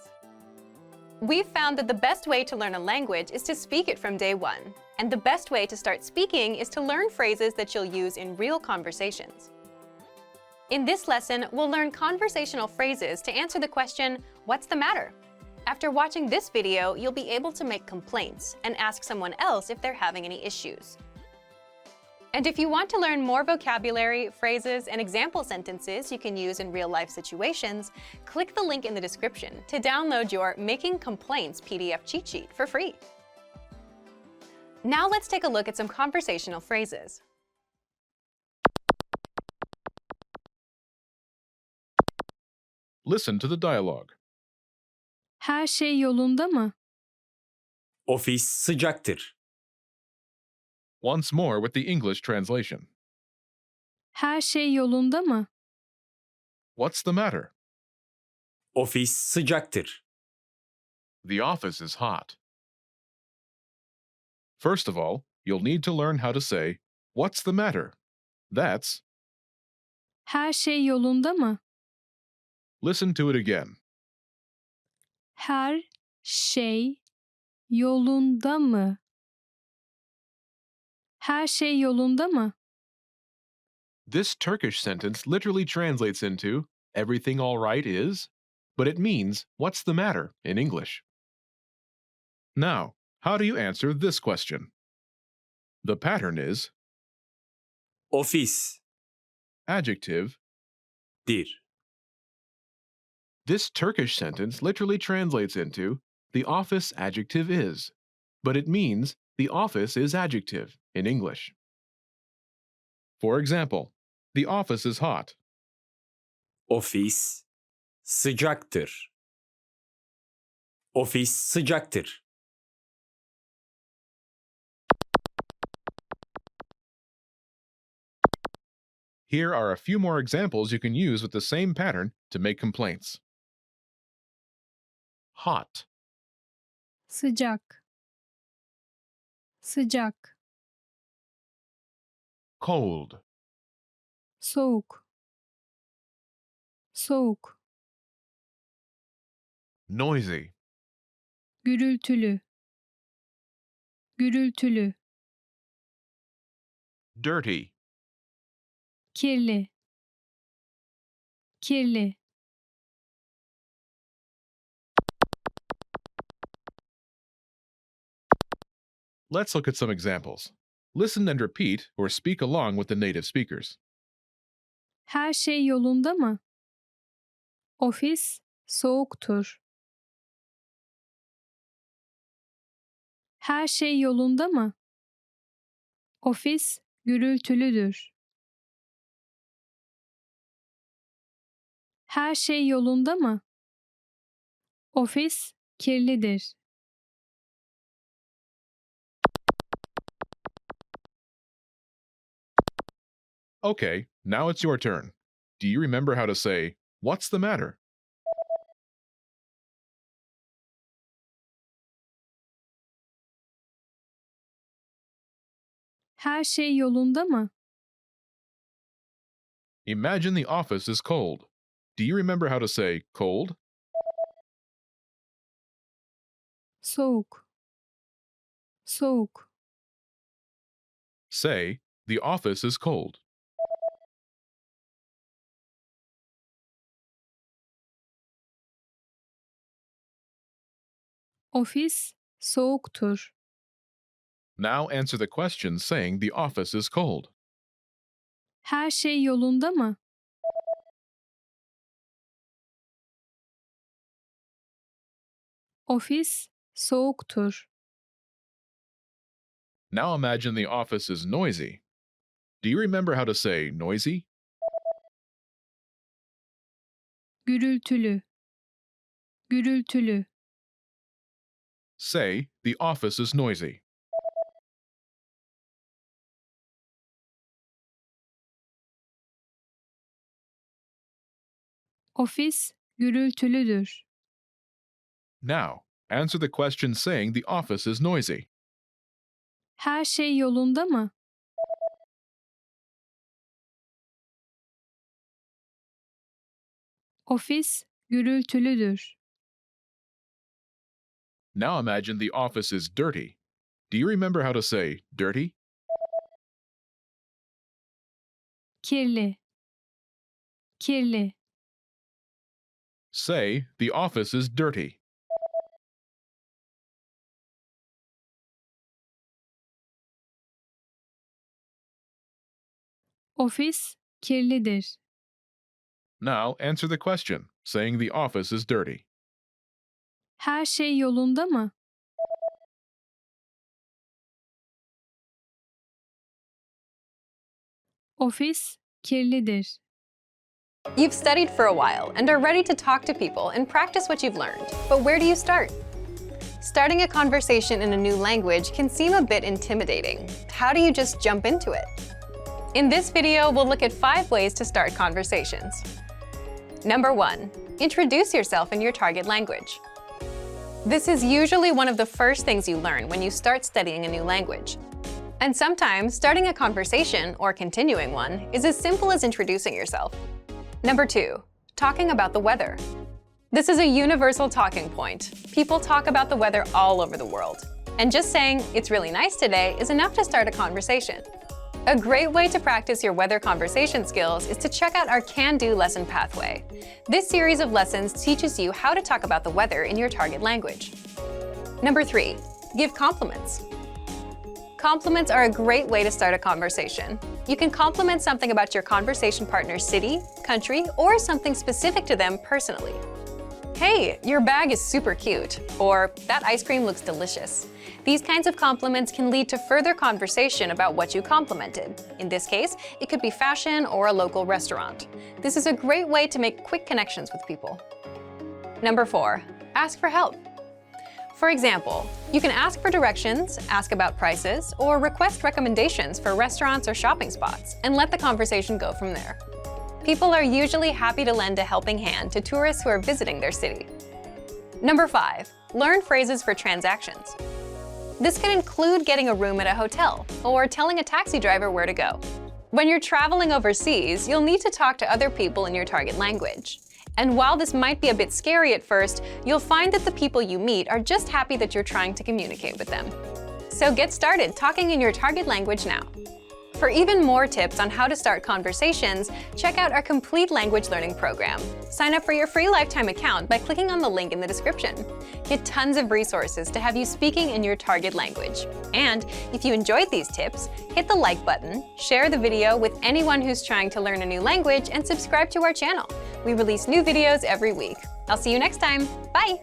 We've found that the best way to learn a language is to speak it from day one. And the best way to start speaking is to learn phrases that you'll use in real conversations. In this lesson, we'll learn conversational phrases to answer the question, what's the matter? After watching this video, you'll be able to make complaints and ask someone else if they're having any issues. And if you want to learn more vocabulary, phrases, and example sentences you can use in real-life situations, click the link in the description to download your Making Complaints PDF cheat sheet for free. Now let's take a look at some conversational phrases. Listen to the dialogue. Her şey yolunda mı? Ofis sıcaktır. Once more with the English translation. Her şey yolunda mı? What's the matter? Ofis sıcaktır. The office is hot. First of all, you'll need to learn how to say, what's the matter? That's, Her şey yolunda mı? listen to it again. Her şey yolunda mı? Her şey yolunda mı? This Turkish sentence literally translates into, everything all right is, but it means, what's the matter in English. Now, how do you answer this question? The pattern is Ofis adjective. dir. This Turkish sentence literally translates into, the office adjective is, but it means, the office is adjective in English. For example, the office is hot. Ofis sıcaktır. Ofis sıcaktır. Here are a few more examples you can use with the same pattern to make complaints. Hot, Sıcak. Sıcak. cold, Soğuk. Soğuk. noisy, Gürültülü. Gürültülü. dirty, Kirli. Kirli. Let's look at some examples. Listen and repeat or speak along with the native speakers. Her şey yolunda mı? Ofis soğuktur. Her şey yolunda mı? Ofis gürültülüdür. Her şey yolunda mı? Ofis kirlidir. Okay, now it's your turn. Do you remember how to say, what's the matter? Her şey yolunda mı? Imagine the office is cold. Do you remember how to say cold? Soğuk. Soğuk. Say, the office is cold. Ofis soğuktur. Now answer the question saying the office is cold. Her şey yolunda mı? Ofis soğuktur. Now imagine the office is noisy. Do you remember how to say noisy? Gürültülü. Gürültülü. Say, the office is noisy. Ofis gürültülüdür. Now, answer the question saying the office is noisy. Her şey yolunda mı? Ofis gürültülüdür. Now imagine the office is dirty. Do you remember how to say dirty? Kirli. Kirli. Say, the office is dirty. Ofis kirlidir. Now answer the question, saying the office is dirty. Her şey yolunda mı? Ofis kirlidir. You've studied for a while and are ready to talk to people and practice what you've learned. But where do you start? Starting a conversation in a new language can seem a bit intimidating. How do you just jump into it? In this video, we'll look at 5 ways to start conversations. Number 1. Introduce yourself in your target language. This is usually one of the first things you learn when you start studying a new language. And sometimes, starting a conversation, or continuing one, is as simple as introducing yourself. Number 2. Talking about the weather. This is a universal talking point. People talk about the weather all over the world. And just saying, "It's really nice today," is enough to start a conversation. A great way to practice your weather conversation skills is to check out our Can-Do lesson pathway. This series of lessons teaches you how to talk about the weather in your target language. Number 3. Give compliments. Compliments are a great way to start a conversation. You can compliment something about your conversation partner's city, country, or something specific to them personally. "Hey, your bag is super cute," or "That ice cream looks delicious." These kinds of compliments can lead to further conversation about what you complimented. In this case, it could be fashion or a local restaurant. This is a great way to make quick connections with people. Number 4. Ask for help. For example, you can ask for directions, ask about prices, or request recommendations for restaurants or shopping spots, and let the conversation go from there. People are usually happy to lend a helping hand to tourists who are visiting their city. Number 5. Learn phrases for transactions. This can include getting a room at a hotel or telling a taxi driver where to go. When you're traveling overseas, you'll need to talk to other people in your target language. And while this might be a bit scary at first, you'll find that the people you meet are just happy that you're trying to communicate with them. So get started talking in your target language now. For even more tips on how to start conversations, check out our complete language learning program. Sign up for your free lifetime account by clicking on the link in the description. Get tons of resources to have you speaking in your target language. And if you enjoyed these tips, hit the like button, share the video with anyone who's trying to learn a new language, and subscribe to our channel. We release new videos every week. I'll see you next time. Bye!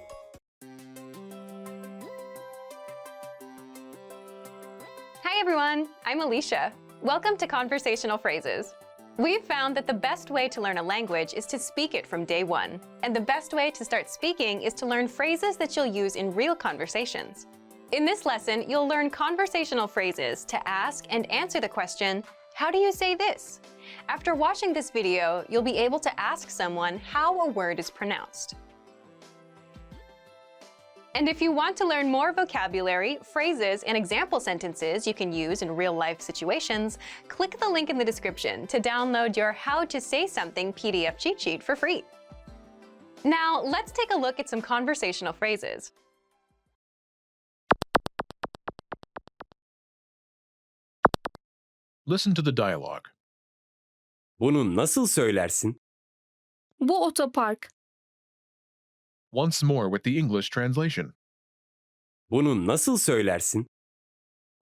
Hi everyone, I'm Alicia. Welcome to Conversational Phrases. We've found that the best way to learn a language is to speak it from day one. And the best way to start speaking is to learn phrases that you'll use in real conversations. In this lesson, you'll learn conversational phrases to ask and answer the question, "How do you say this?" After watching this video, you'll be able to ask someone how a word is pronounced. And if you want to learn more vocabulary, phrases, and example sentences you can use in real-life situations, click the link in the description to download your How to Say Something PDF cheat sheet for free. Now, let's take a look at some conversational phrases. Listen to the dialogue. Bunu nasıl söylersin? Bu otopark. Once more with the English translation. Bunu nasıl söylersin?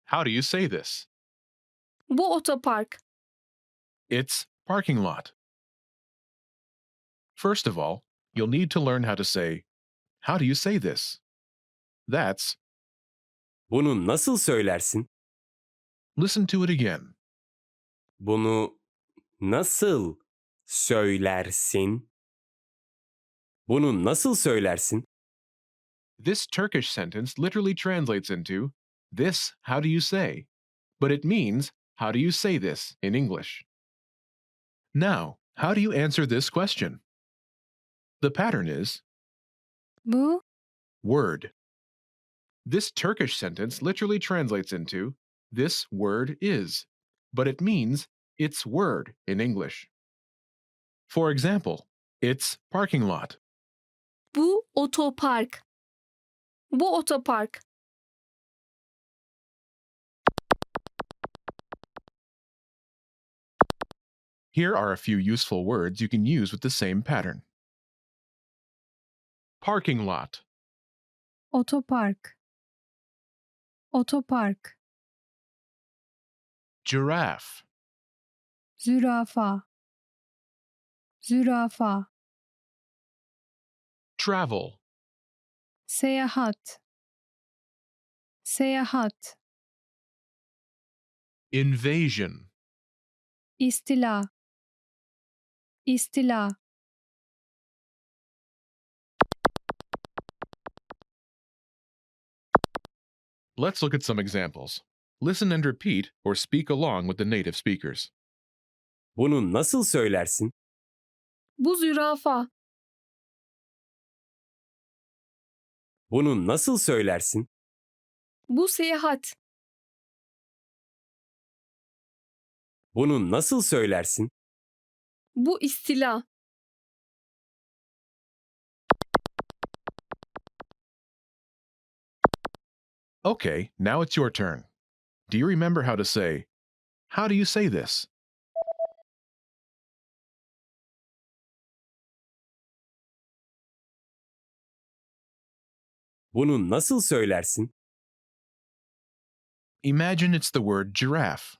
How do you say this? Bu otopark. It's parking lot. First of all, you'll need to learn how to say, "How do you say this?" That's, Bunu nasıl söylersin? listen to it again. Bunu nasıl söylersin? Bunu nasıl söylersin? This Turkish sentence literally translates into, "This, how do you say?" But it means, "How do you say this?" in English. Now, how do you answer this question? The pattern is Bu word. This Turkish sentence literally translates into, "This word is," but it means, "It's word" in English. For example, it's parking lot. Bu otopark. Bu otopark. Here are a few useful words you can use with the same pattern. Parking lot, Otopark. Otopark. giraffe, Zürafa. Zürafa. travel, Seyahat. Seyahat. invasion, İstila. İstila. Let's look at some examples. Listen and repeat or speak along with the native speakers. Bunu nasıl söylersin? Bu zürafa. Bunu nasıl söylersin? Bu seyahat. Bunu nasıl söylersin? Bu istila. Okay, now it's your turn. Do you remember how to say, "How do you say this?" Bunu nasıl söylersin? Imagine it's the word giraffe.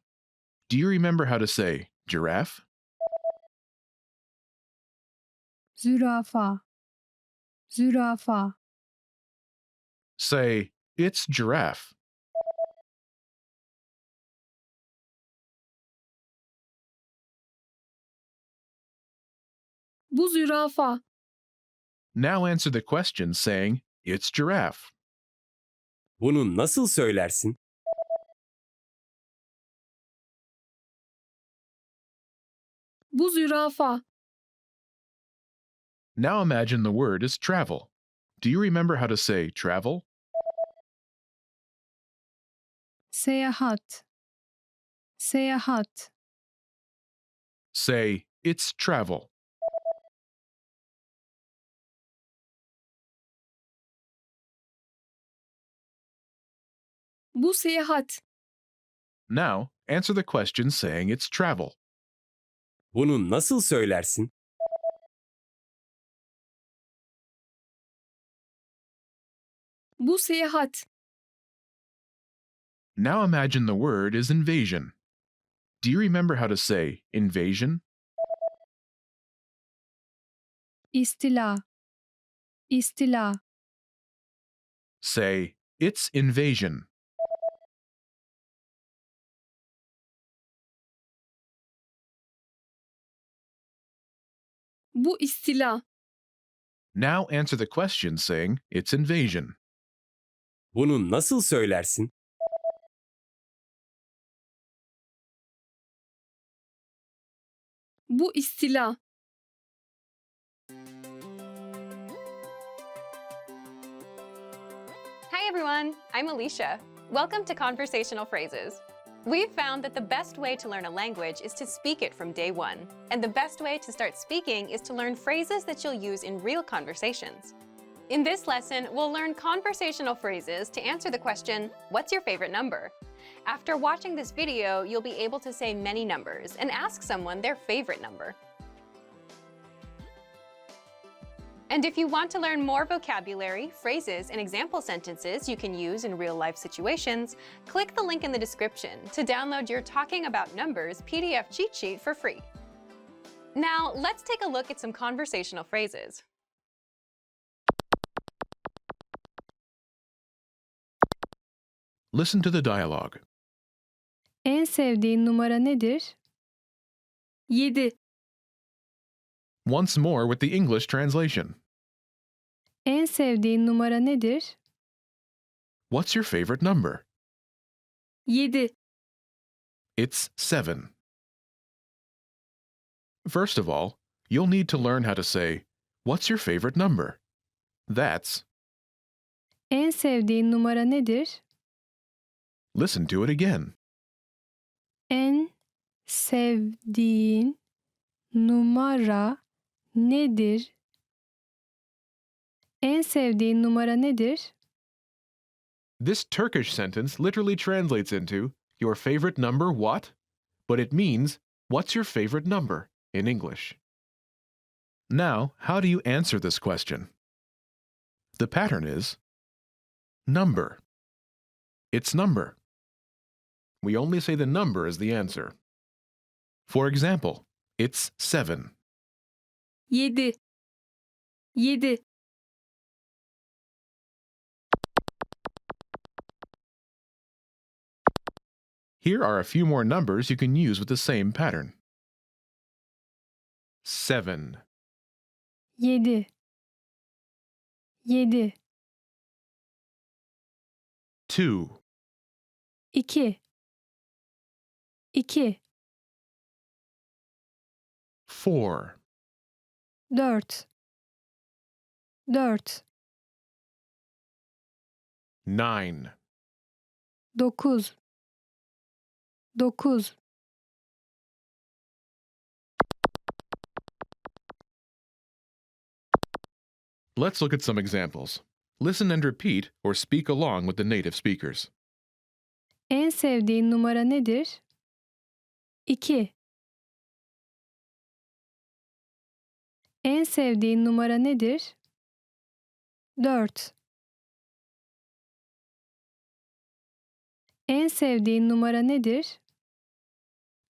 Do you remember how to say giraffe? Zürafa. Zürafa. Say, "It's giraffe." Bu zürafa. Now answer the question saying, "It's giraffe." Bunu nasıl söylersin? Bu zürafa. Now imagine the word is travel. Do you remember how to say travel? Seyahat. Seyahat. Say, "It's travel." Bu seyahat. Now answer the question saying it's travel. Bunu nasıl söylersin? Bu seyahat. Now imagine the word is invasion. Do you remember how to say invasion? İstila. İstila. Say, "It's invasion." Bu istila. Now answer the question saying it's invasion. Bunu nasıl söylersin? Bu istila. Hi everyone, I'm Alicia. Welcome to Conversational Phrases. We've found that the best way to learn a language is to speak it from day one. And the best way to start speaking is to learn phrases that you'll use in real conversations. In this lesson, we'll learn conversational phrases to answer the question, what's your favorite number? After watching this video, you'll be able to say many numbers and ask someone their favorite number. And if you want to learn more vocabulary, phrases, and example sentences you can use in real-life situations, click the link in the description to download your Talking About Numbers PDF cheat sheet for free. Now, let's take a look at some conversational phrases. Listen to the dialogue. En sevdiğin numara nedir? 7. Once more with the English translation. En sevdiğin numara nedir? What's your favorite number? 7. It's 7. First of all, you'll need to learn how to say, "What's your favorite number?" That's, En sevdiğin numara nedir? listen to it again. En sevdiğin numara nedir? En sevdiğin numara nedir? This Turkish sentence literally translates into, "Your favorite number what?" But it means, "What's your favorite number?" in English. Now, how do you answer this question? The pattern is number. It's number. We only say the number as the answer. For example, it's 7. 7. 7. Here are a few more numbers you can use with the same pattern. 7, 7. 7. 2, 2 2 4, 4 4 9, 9 9 Let's look at some examples. Listen and repeat or speak along with the native speakers. En sevdiğin numara nedir? 2 En sevdiğin numara nedir? 4 En sevdiğin numara nedir?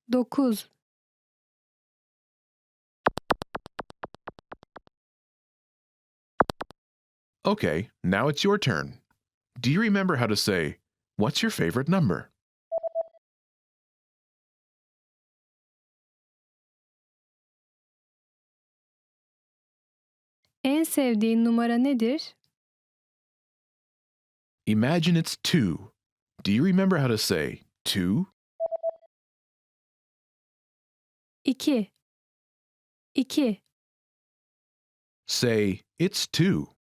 9 Okay, now it's your turn. Do you remember how to say, "What's your favorite number?" En sevdiğin numara nedir? Imagine it's 2. Do you remember how to say, 2? 2 2 Say, "It's 2.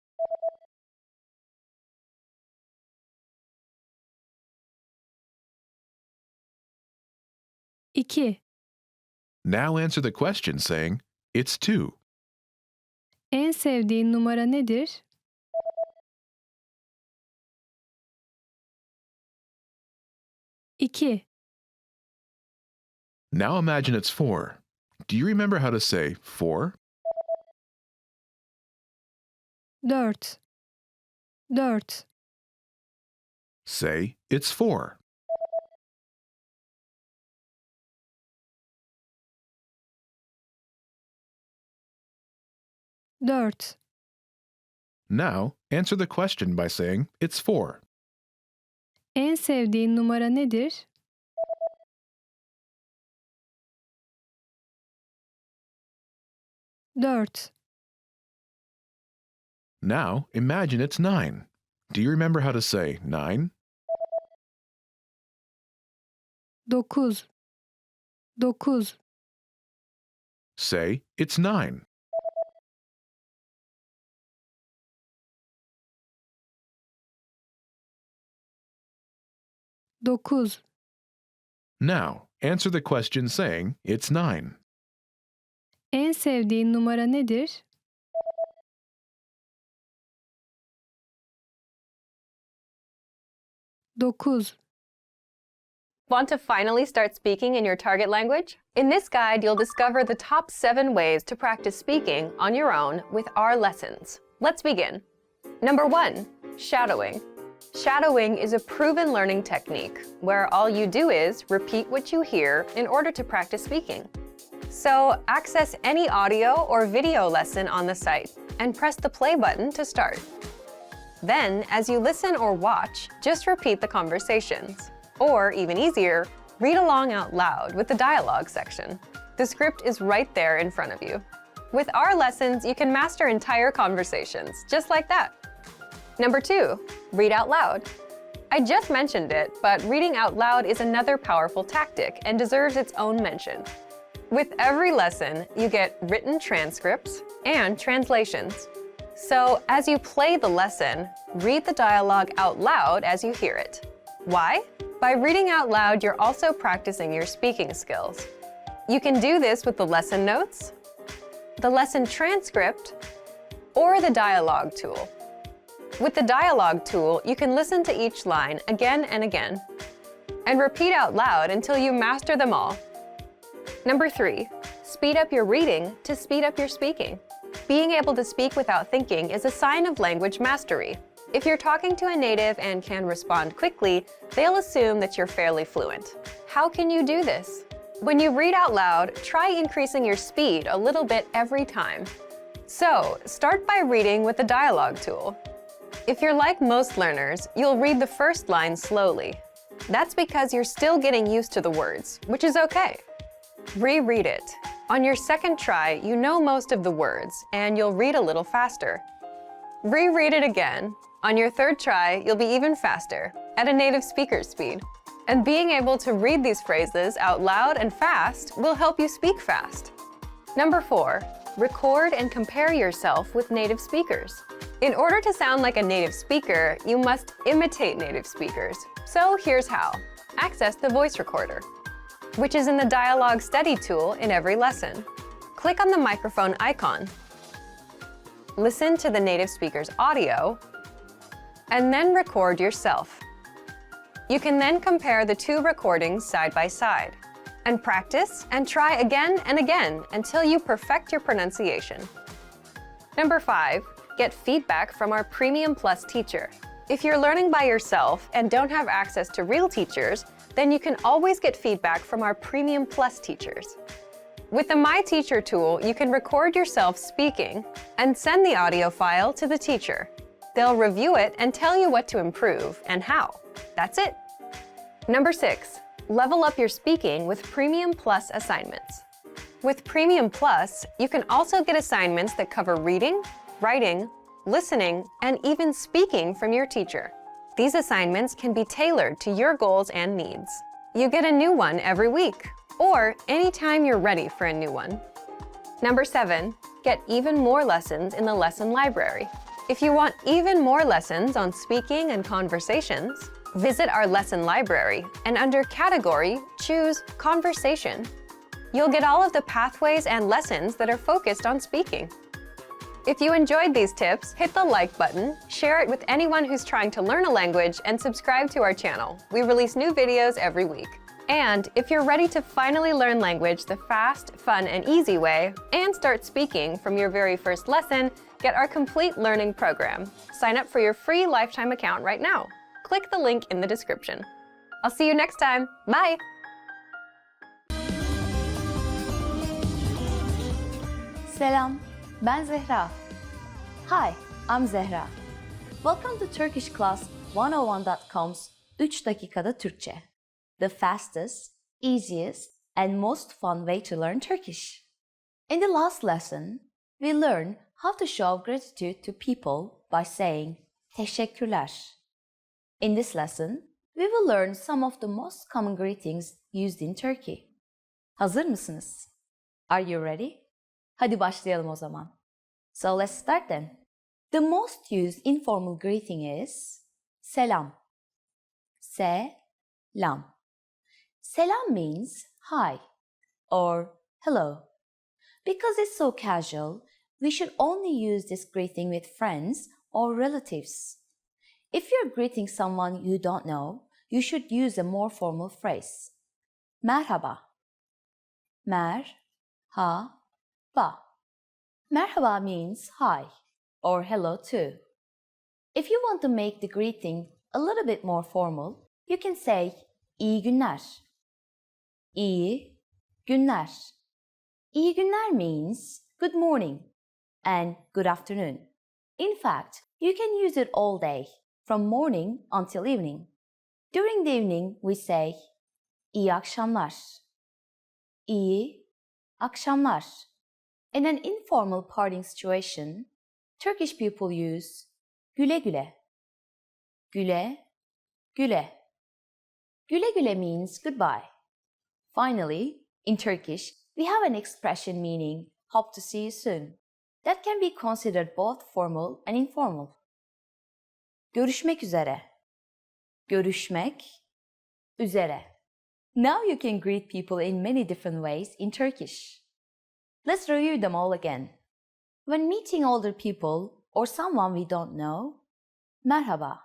2 Now answer the question saying, "It's 2. En sevdiğin numara nedir? İki, Now imagine it's 4. Do you remember how to say 4? 4 4 Say, "It's 4. 4 Now answer the question by saying, "It's 4. En sevdiğin numara nedir? Dört, Now imagine it's 9. Do you remember how to say 9? 9 9 Say, "It's 9. 9 Now answer the question saying, "It's 9. En sevdiğin numara nedir? Dokuz, Want to finally start speaking in your target language? In this guide, you'll discover the top 7 ways to practice speaking on your own with our lessons. Let's begin. Number 1, shadowing. Shadowing is a proven learning technique where all you do is repeat what you hear in order to practice speaking. So access any audio or video lesson on the site and press the play button to start. Then, as you listen or watch, just repeat the conversations. Or, even easier, read along out loud with the dialogue section. The script is right there in front of you. With our lessons, you can master entire conversations, just like that. Number 2, read out loud. I just mentioned it, but reading out loud is another powerful tactic and deserves its own mention. With every lesson, you get written transcripts and translations. So, as you play the lesson, read the dialogue out loud as you hear it. Why? By reading out loud, you're also practicing your speaking skills. You can do this with the lesson notes, the lesson transcript, or the dialogue tool. With the dialogue tool, you can listen to each line again and again, and repeat out loud until you master them all. Number 3, speed up your reading to speed up your speaking. Being able to speak without thinking is a sign of language mastery. If you're talking to a native and can respond quickly, they'll assume that you're fairly fluent. How can you do this? When you read out loud, try increasing your speed a little bit every time. So, start by reading with the dialogue tool. If you're like most learners, you'll read the first line slowly. That's because you're still getting used to the words, which is okay. Reread it. On your second try, you know most of the words, and you'll read a little faster. Reread it again. On your third try, you'll be even faster, at a native speaker's speed. And being able to read these phrases out loud and fast will help you speak fast. Number 4, record and compare yourself with native speakers. In order to sound like a native speaker, you must imitate native speakers. So here's how. Access the voice recorder, which is in the Dialogue Study tool in every lesson. Click on the microphone icon. Listen to the native speaker's audio, and then record yourself. You can then compare the two recordings side by side, and practice and try again and again until you perfect your pronunciation. Number 5, get feedback from our Premium Plus teacher. If you're learning by yourself and don't have access to real teachers, then you can always get feedback from our Premium Plus teachers. With the My Teacher tool, you can record yourself speaking and send the audio file to the teacher. They'll review it and tell you what to improve and how. That's it. Number 6, level up your speaking with Premium Plus assignments. With Premium Plus, you can also get assignments that cover reading, writing, listening, and even speaking from your teacher. These assignments can be tailored to your goals and needs. You get a new one every week, or anytime you're ready for a new one. Number 7, get even more lessons in the lesson library. If you want even more lessons on speaking and conversations, visit our lesson library and under Category, choose Conversation. You'll get all of the pathways and lessons that are focused on speaking. If you enjoyed these tips, hit the like button, share it with anyone who's trying to learn a language, and subscribe to our channel. We release new videos every week. And if you're ready to finally learn language the fast, fun, and easy way, and start speaking from your very first lesson, get our complete learning program. Sign up for your free lifetime account right now. Click the link in the description. I'll see you next time. Bye! Selam, ben Zehra. Hi, I'm Zehra. Welcome to TurkishClass101.com's 3 dakikada Türkçe. The fastest, easiest, and most fun way to learn Turkish. In the last lesson, we learned how to show gratitude to people by saying teşekkürler. In this lesson, we will learn some of the most common greetings used in Turkey. Hazır mısınız? Are you ready? Hadi başlayalım o zaman. So let's start then. The most used informal greeting is selam. Selam. Selam means hi or hello. Because it's so casual, we should only use this greeting with friends or relatives. If you're greeting someone you don't know, you should use a more formal phrase. Merhaba. Merhaba. Merhaba means hi or hello too. If you want to make the greeting a little bit more formal, you can say iyi günler. İyi günler. İyi günler means good morning and good afternoon. In fact, you can use it all day, from morning until evening. During the evening, we say iyi akşamlar. İyi akşamlar. In an informal parting situation, Turkish people use güle güle. Güle güle. Güle güle means goodbye. Finally, in Turkish, we have an expression meaning hope to see you soon. That can be considered both formal and informal. Görüşmek üzere. Görüşmek üzere. Now you can greet people in many different ways in Turkish. Let's review them all again. When meeting older people or someone we don't know, merhaba.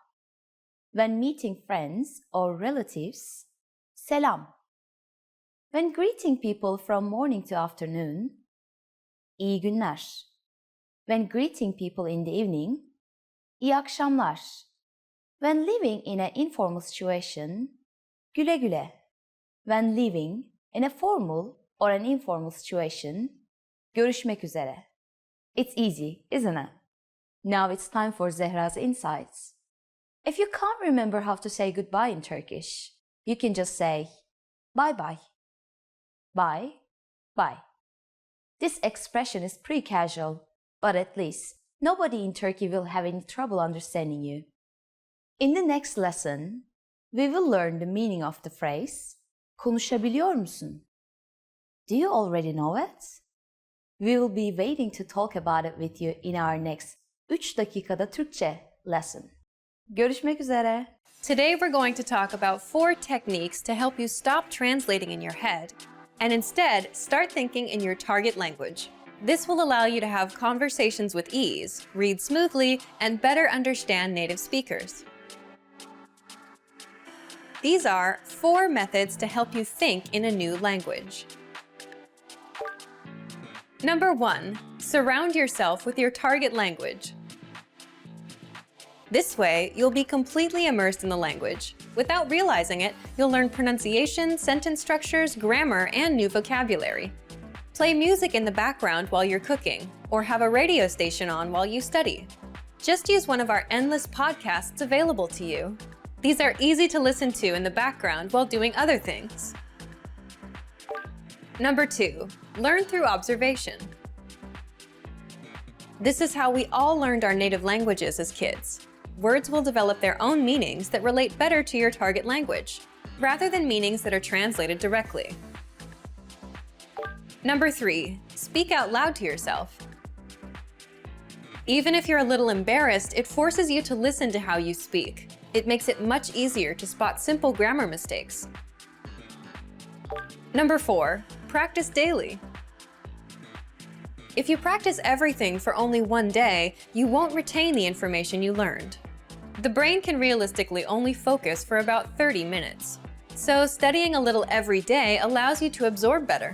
When meeting friends or relatives, selam. When greeting people from morning to afternoon, iyi günler. When greeting people in the evening, iyi akşamlar. When living in an informal situation, güle güle. When living in a formal or an informal situation, görüşmek üzere. It's easy, isn't it? Now it's time for Zehra's insights. If you can't remember how to say goodbye in Turkish, you can just say bye bye. Bye, bye. This expression is pretty casual, but at least nobody in Turkey will have any trouble understanding you. In the next lesson, we will learn the meaning of the phrase konuşabiliyor musun? Do you already know it? We will be waiting to talk about it with you in our next 3 dakikada Türkçe lesson. Görüşmek üzere. Today we're going to talk about 4 techniques to help you stop translating in your head and instead start thinking in your target language. This will allow you to have conversations with ease, read smoothly, and better understand native speakers. These are 4 methods to help you think in a new language. Number 1, surround yourself with your target language. This way, you'll be completely immersed in the language. Without realizing it, you'll learn pronunciation, sentence structures, grammar, and new vocabulary. Play music in the background while you're cooking, or have a radio station on while you study. Just use one of our endless podcasts available to you. These are easy to listen to in the background while doing other things. Number 2, learn through observation. This is how we all learned our native languages as kids. Words will develop their own meanings that relate better to your target language, rather than meanings that are translated directly. Number 3, speak out loud to yourself. Even if you're a little embarrassed, it forces you to listen to how you speak. It makes it much easier to spot simple grammar mistakes. Number 4, practice daily. If you practice everything for only one day, you won't retain the information you learned. The brain can realistically only focus for about 30 minutes. So studying a little every day allows you to absorb better.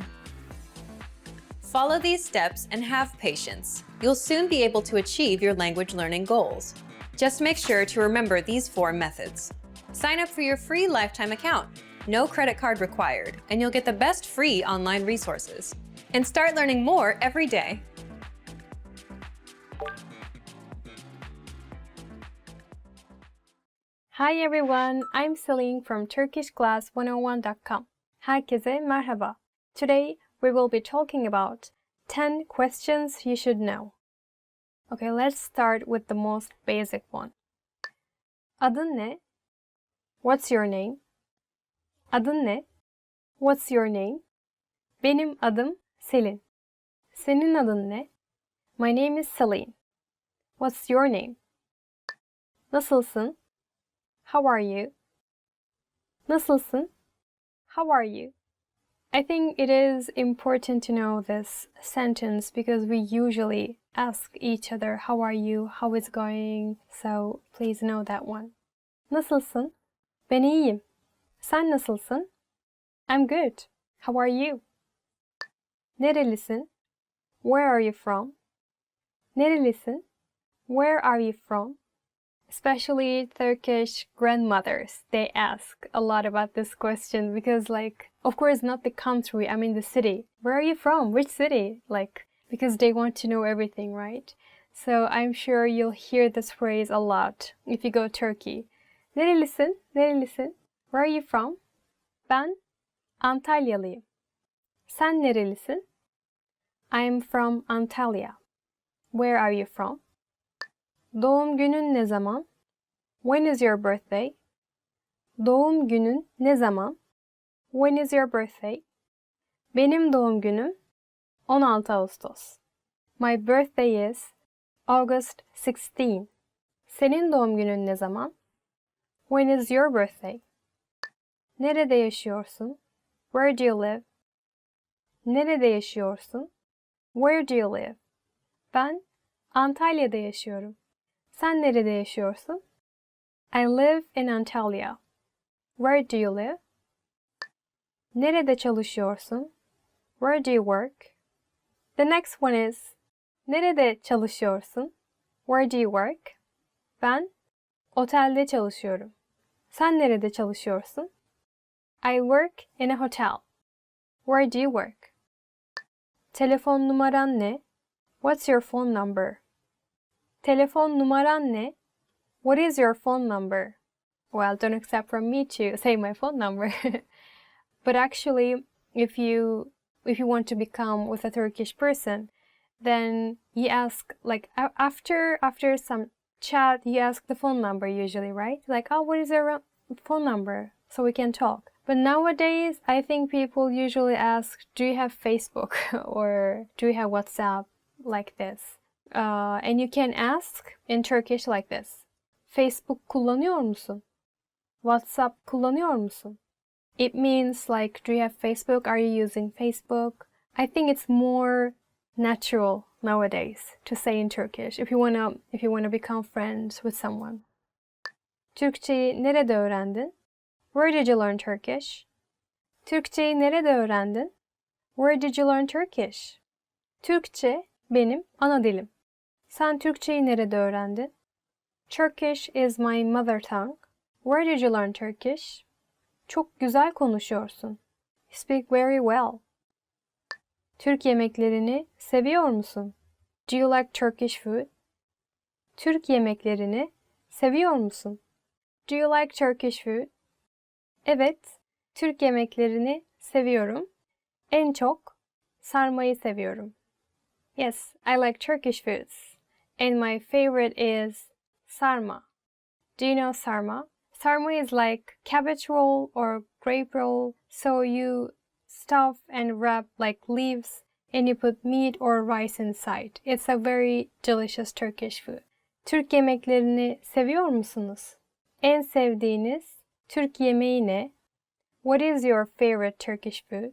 Follow these steps and have patience. You'll soon be able to achieve your language learning goals. Just make sure to remember these 4 methods. Sign up for your free lifetime account. No credit card required, and you'll get the best free online resources. And start learning more every day. Hi everyone, I'm Celine from TurkishClass101.com. Herkese merhaba. Today we will be talking about 10 questions you should know. Okay, let's start with the most basic one. Adın ne? What's your name? Adın ne? What's your name? Benim adım Selin. Senin adın ne? My name is Celine. What's your name? Nasılsın? How are you? Nasılsın? How are you? I think it is important to know this sentence because we usually ask each other, how are you? How is it going? So please know that one. Nasılsın? Ben iyiyim. Sen nasılsın? I'm good. How are you? Nerelisin? Where are you from? Nerelisin? Where are you from? Especially Turkish grandmothers, they ask a lot about this question because of course not the country, I mean the city. Where are you from? Which city? Because they want to know everything, right? So I'm sure you'll hear this phrase a lot if you go Turkey. Nerelisin? Nerelisin? Where are you from? Ben Antalyalıyım. Sen nerelisin? I'm from Antalya. Where are you from? Doğum günün ne zaman? When is your birthday? Doğum günün ne zaman? When is your birthday? Benim doğum günüm 16 Ağustos. My birthday is August 16. Senin doğum günün ne zaman? When is your birthday? Nerede yaşıyorsun? Where do you live? Nerede yaşıyorsun? Where do you live? Ben Antalya'da yaşıyorum. Sen nerede yaşıyorsun? I live in Antalya. Where do you live? Nerede çalışıyorsun? Where do you work? The next one is nerede çalışıyorsun? Where do you work? Ben otelde çalışıyorum. Sen nerede çalışıyorsun? I work in a hotel. Where do you work? Telefon numaran ne? What's your phone number? Telefon numaran ne? What is your phone number? Well, don't accept from me to say my phone number. But actually, if you want to become with a Turkish person, then you ask after some chat, you ask the phone number usually, right? What is your phone number so we can talk. But nowadays, I think people usually ask, do you have Facebook or do you have WhatsApp, like this. And you can ask in Turkish like this. Facebook kullanıyor musun? WhatsApp kullanıyor musun? It means like, do you have Facebook? Are you using Facebook? I think it's more natural nowadays to say in Turkish if you wanna become friends with someone. Türkçeyi nerede öğrendin? Where did you learn Turkish? Türkçeyi nerede öğrendin? Where did you learn Turkish? Türkçe benim ana dilim. Sen Türkçeyi nerede öğrendin? Turkish is my mother tongue. Where did you learn Turkish? Çok güzel konuşuyorsun. You speak very well. Türk yemeklerini seviyor musun? Do you like Turkish food? Türk yemeklerini seviyor musun? Do you like Turkish food? Evet, Türk yemeklerini seviyorum. En çok sarmayı seviyorum. Yes, I like Turkish foods. And my favorite is sarma. Do you know sarma? Sarma is like cabbage roll or grape roll. So you stuff and wrap like leaves and you put meat or rice inside. It's a very delicious Turkish food. Türk yemeklerini seviyor musunuz? En sevdiğiniz Türk yemeği ne? What is your favorite Turkish food?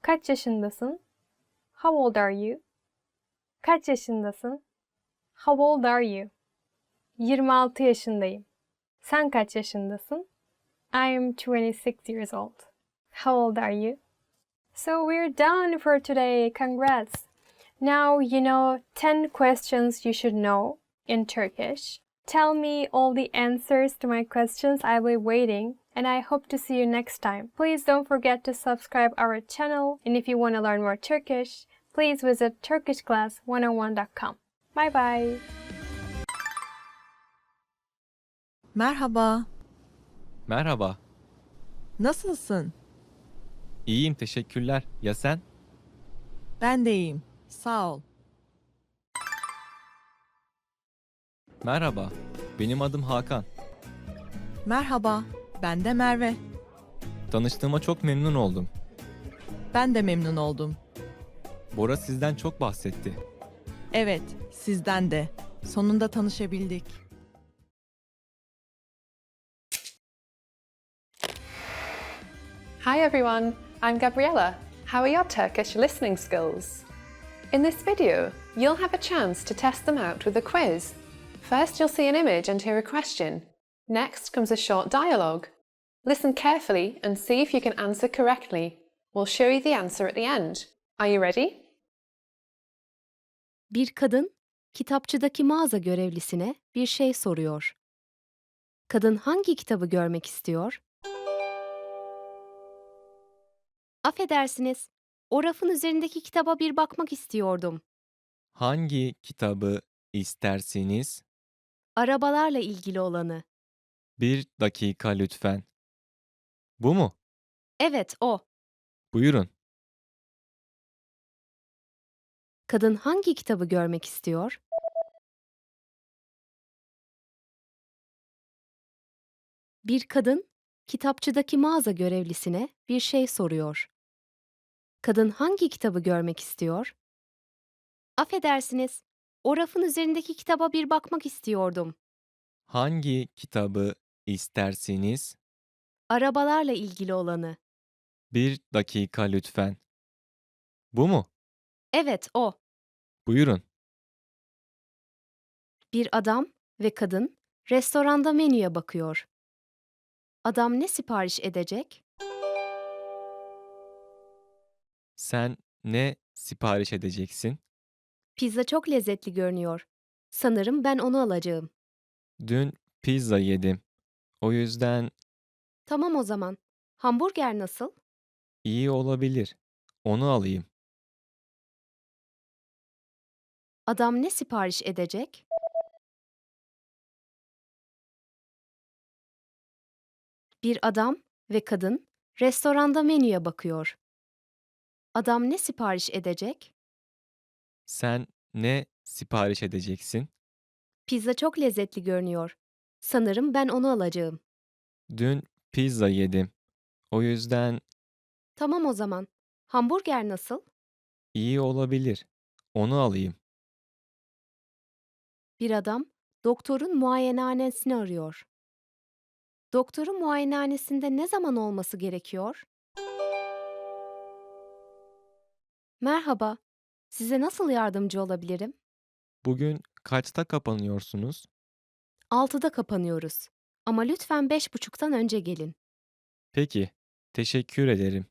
Kaç yaşındasın? How old are you? Kaç yaşındasın? How old are you? 26 yaşındayım. Sen kaç yaşındasın? I am 26 years old. How old are you? So we're done for today. Congrats. Now you know 10 questions you should know in Turkish. Tell me all the answers to my questions. I'll be waiting and I hope to see you next time. Please don't forget to subscribe our channel, and if you want to learn more Turkish, please visit turkishclass101.com. Bye bye. Merhaba, Merhaba, nasılsın? iyiyim teşekkürler. Ya sen? Ben de iyiyim, sağ ol. Merhaba, benim adım Hakan. Merhaba, ben de Merve. Tanıştığıma çok memnun oldum. Ben de memnun oldum. Bora sizden çok bahsetti. Evet, sizden de. Sonunda tanışabildik. Hi everyone, I'm Gabriella. How are your Turkish listening skills? In this video, you'll have a chance to test them out with a quiz. First, you'll see an image and hear a question. Next comes a short dialogue. Listen carefully and see if you can answer correctly. We'll show you the answer at the end. Are you ready? Bir kadın kitapçıdaki mağaza görevlisine bir şey soruyor. Kadın hangi kitabı görmek istiyor? Affedersiniz, o rafın üzerindeki kitaba bir bakmak istiyordum. Hangi kitabı istersiniz? Arabalarla ilgili olanı. Bir dakika lütfen. Bu mu? Evet, o. Buyurun. Kadın hangi kitabı görmek istiyor? Bir kadın kitapçıdaki mağaza görevlisine bir şey soruyor. Kadın hangi kitabı görmek istiyor? Affedersiniz, o rafın üzerindeki kitaba bir bakmak istiyordum. Hangi kitabı istersiniz? Arabalarla ilgili olanı. Bir dakika lütfen. Bu mu? Evet, o. Buyurun. Bir adam ve kadın restoranda menüye bakıyor. Adam ne sipariş edecek? Sen ne sipariş edeceksin? Pizza çok lezzetli görünüyor. Sanırım ben onu alacağım. Dün pizza yedim. O yüzden Tamam o zaman. Hamburger nasıl? iyi olabilir. Onu alayım. Adam ne sipariş edecek? Bir adam ve kadın restoranda menüye bakıyor. Adam ne sipariş edecek? Sen ne sipariş edeceksin? Pizza çok lezzetli görünüyor. Sanırım ben onu alacağım. Dün pizza yedim. O yüzden Tamam o zaman. Hamburger nasıl? iyi olabilir. Onu alayım. Bir adam doktorun muayenehanesini arıyor. Doktorun muayenehanesinde ne zaman olması gerekiyor? Merhaba. Size nasıl yardımcı olabilirim? Bugün kaçta kapanıyorsunuz? 6'da kapanıyoruz. Ama lütfen 5.30'dan önce gelin. Peki, teşekkür ederim.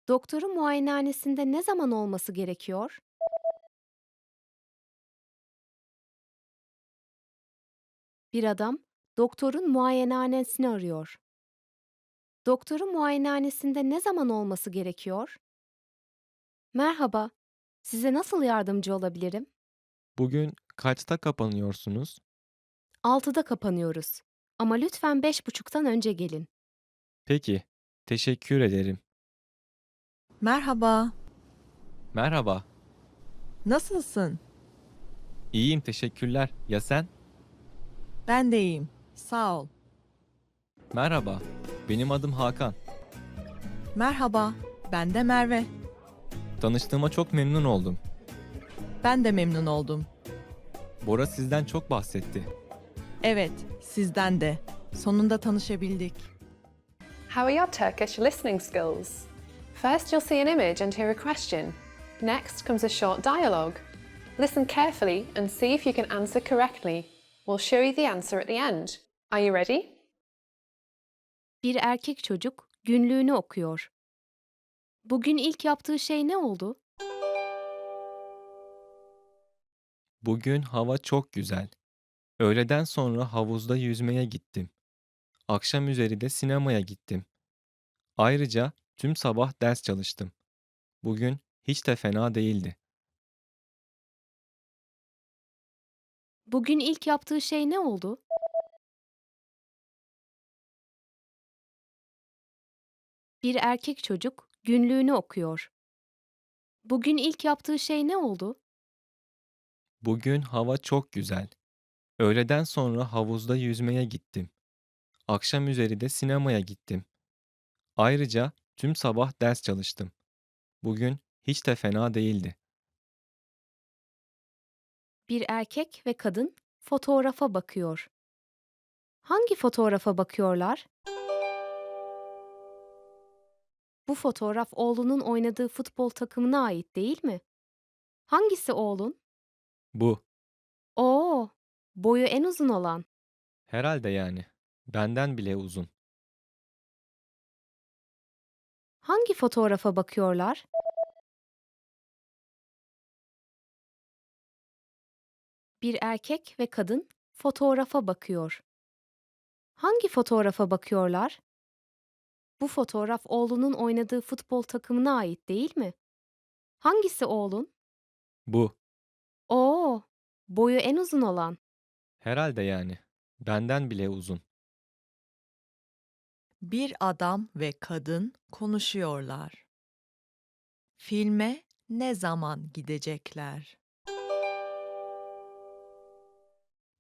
Doktorun muayenehanesinde ne zaman olması gerekiyor? Bir adam doktorun muayenehanesini arıyor. Doktorun muayenehanesinde ne zaman olması gerekiyor? Merhaba. Size nasıl yardımcı olabilirim? Bugün kaçta kapanıyorsunuz? 6'da kapanıyoruz. Ama lütfen 5.30'dan önce gelin. Peki, teşekkür ederim. Merhaba. Merhaba. Nasılsın? İyiyim, teşekkürler. Ya sen? Ben de iyiyim. Sağ ol. Merhaba. Benim adım Hakan. Merhaba. Ben de Merve. Tanıştığıma çok memnun oldum. Ben de memnun oldum. Bora sizden çok bahsetti. Evet, sizden de. Sonunda tanışabildik. How are your Turkish listening skills? First, you'll see an image and hear a question. Next comes a short dialogue. Listen carefully and see if you can answer correctly. We'll show you the answer at the end. Are you ready? Bir erkek çocuk günlüğünü okuyor. Bugün ilk yaptığı şey ne oldu? Bugün hava çok güzel. Öğleden sonra havuzda yüzmeye gittim. Akşam üzeri de sinemaya gittim. Ayrıca tüm sabah ders çalıştım. Bugün hiç de fena değildi. Bugün ilk yaptığı şey ne oldu? Bir erkek çocuk günlüğünü okuyor. Bugün ilk yaptığı şey ne oldu? Bugün hava çok güzel. Öğleden sonra havuzda yüzmeye gittim. Akşam üzeri de sinemaya gittim. Ayrıca tüm sabah ders çalıştım. Bugün hiç de fena değildi. Bir erkek ve kadın fotoğrafa bakıyor. Hangi fotoğrafa bakıyorlar? Bu fotoğraf oğlunun oynadığı futbol takımına ait değil mi? Hangisi oğlun? Bu. Oo, boyu en uzun olan. Herhalde yani. Benden bile uzun. Hangi fotoğrafa bakıyorlar? Bir erkek ve kadın fotoğrafa bakıyor. Hangi fotoğrafa bakıyorlar? Bu fotoğraf oğlunun oynadığı futbol takımına ait değil mi? Hangisi oğlun? Bu. Oo, boyu en uzun olan. Herhalde yani. Benden bile uzun. Bir adam ve kadın konuşuyorlar. Filme ne zaman gidecekler?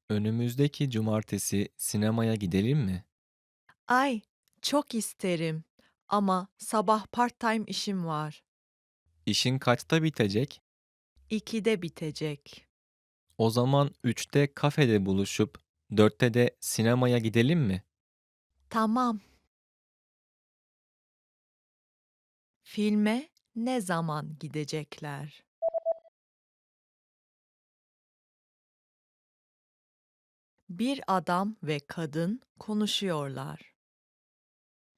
Önümüzdeki cumartesi sinemaya gidelim mi? Ay, çok isterim ama sabah part-time işim var. İşin kaçta bitecek? 2'de bitecek. O zaman 3'te kafede buluşup 4'te de sinemaya gidelim mi? Tamam. Filme ne zaman gidecekler? Bir adam ve kadın konuşuyorlar.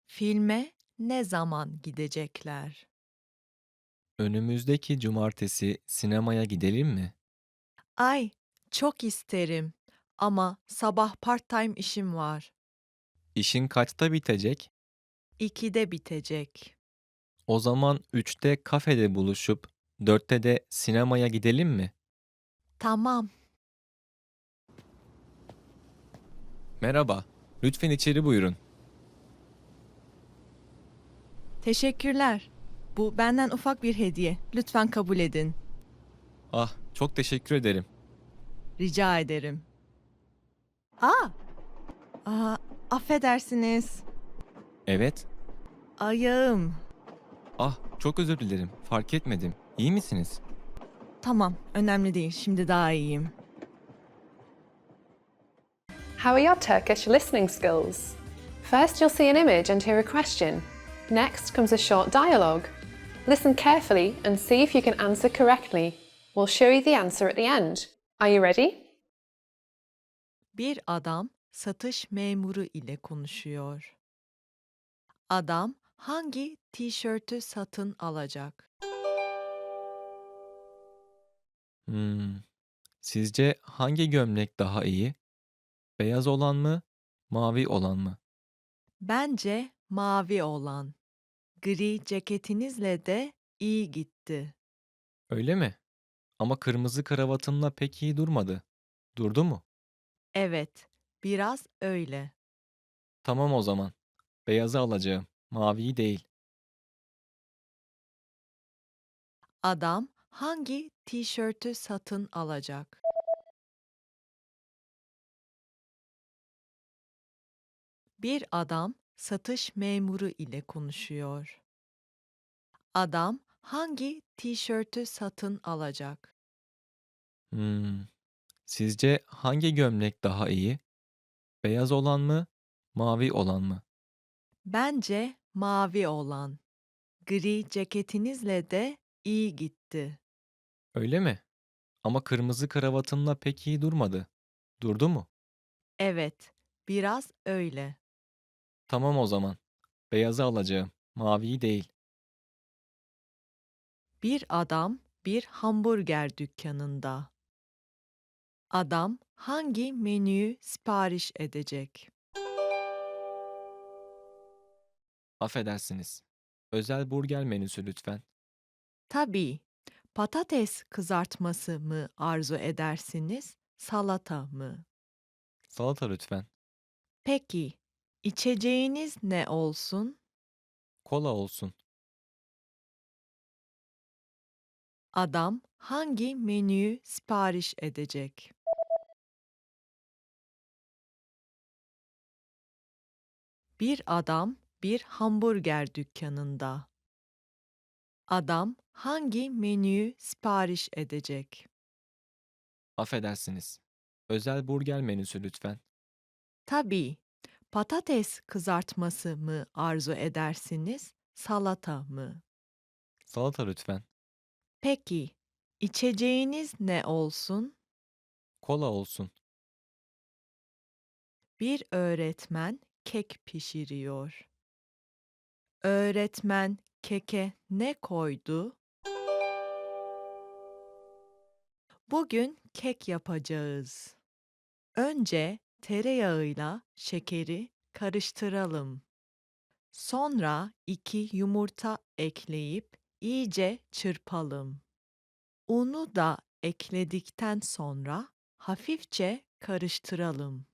Filme ne zaman gidecekler? Önümüzdeki cumartesi sinemaya gidelim mi? Ay, çok isterim ama sabah part-time işim var. İşin kaçta bitecek? 2'de bitecek. O zaman 3'te kafede buluşup 4'te de sinemaya gidelim mi? Tamam. Merhaba, lütfen içeri buyurun. Teşekkürler. Bu benden ufak bir hediye. Lütfen kabul edin. Ah, çok teşekkür ederim. Rica ederim. Aa, Affedersiniz. Evet. Ayağım. Ah, çok özür dilerim. Fark etmedim. İyi misiniz? Tamam, önemli değil. Şimdi daha iyiyim. How are your Turkish listening skills? First, you'll see an image and hear a question. Next comes a short dialogue. Listen carefully and see if you can answer correctly. We'll show you the answer at the end. Are you ready? Bir adam satış memuru ile konuşuyor. Adam hangi tişörtü satın alacak? Hmm. Sizce hangi gömlek daha iyi? Beyaz olan mı, mavi olan mı? Bence mavi olan. Gri ceketinizle de iyi gitti. Öyle mi? Ama kırmızı kravatınla pek iyi durmadı. Durdu mu? Evet, biraz öyle. Tamam o zaman. Beyazı alacağım. Maviyi değil. Adam hangi tişörtü satın alacak? Bir adam satış memuru ile konuşuyor. Adam hangi tişörtü satın alacak? Hmm. Sizce hangi gömlek daha iyi? Beyaz olan mı, mavi olan mı? Bence mavi olan. Gri ceketinizle de iyi gitti. Öyle mi? Ama kırmızı kravatınla pek iyi durmadı. Durdu mu? Evet, biraz öyle. Tamam o zaman. Beyazı alacağım. Maviyi değil. Bir adam bir hamburger dükkanında. Adam hangi menüyü sipariş edecek? Affedersiniz. Özel burger menüsü lütfen. Tabii. Patates kızartması mı arzu edersiniz, salata mı? Salata lütfen. Peki, içeceğiniz ne olsun? Kola olsun. Adam hangi menüyü sipariş edecek? Bir adam bir hamburger dükkanında. Adam hangi menüyü sipariş edecek? Affedersiniz. Özel burger menüsü lütfen. Tabii. Patates kızartması mı arzu edersiniz, salata mı? Salata lütfen. Peki, içeceğiniz ne olsun? Kola olsun. Bir öğretmen kek pişiriyor. Öğretmen keke ne koydu? Bugün kek yapacağız. Önce tereyağıyla şekeri karıştıralım. Sonra 2 yumurta ekleyip iyice çırpalım. Unu da ekledikten sonra hafifçe karıştıralım.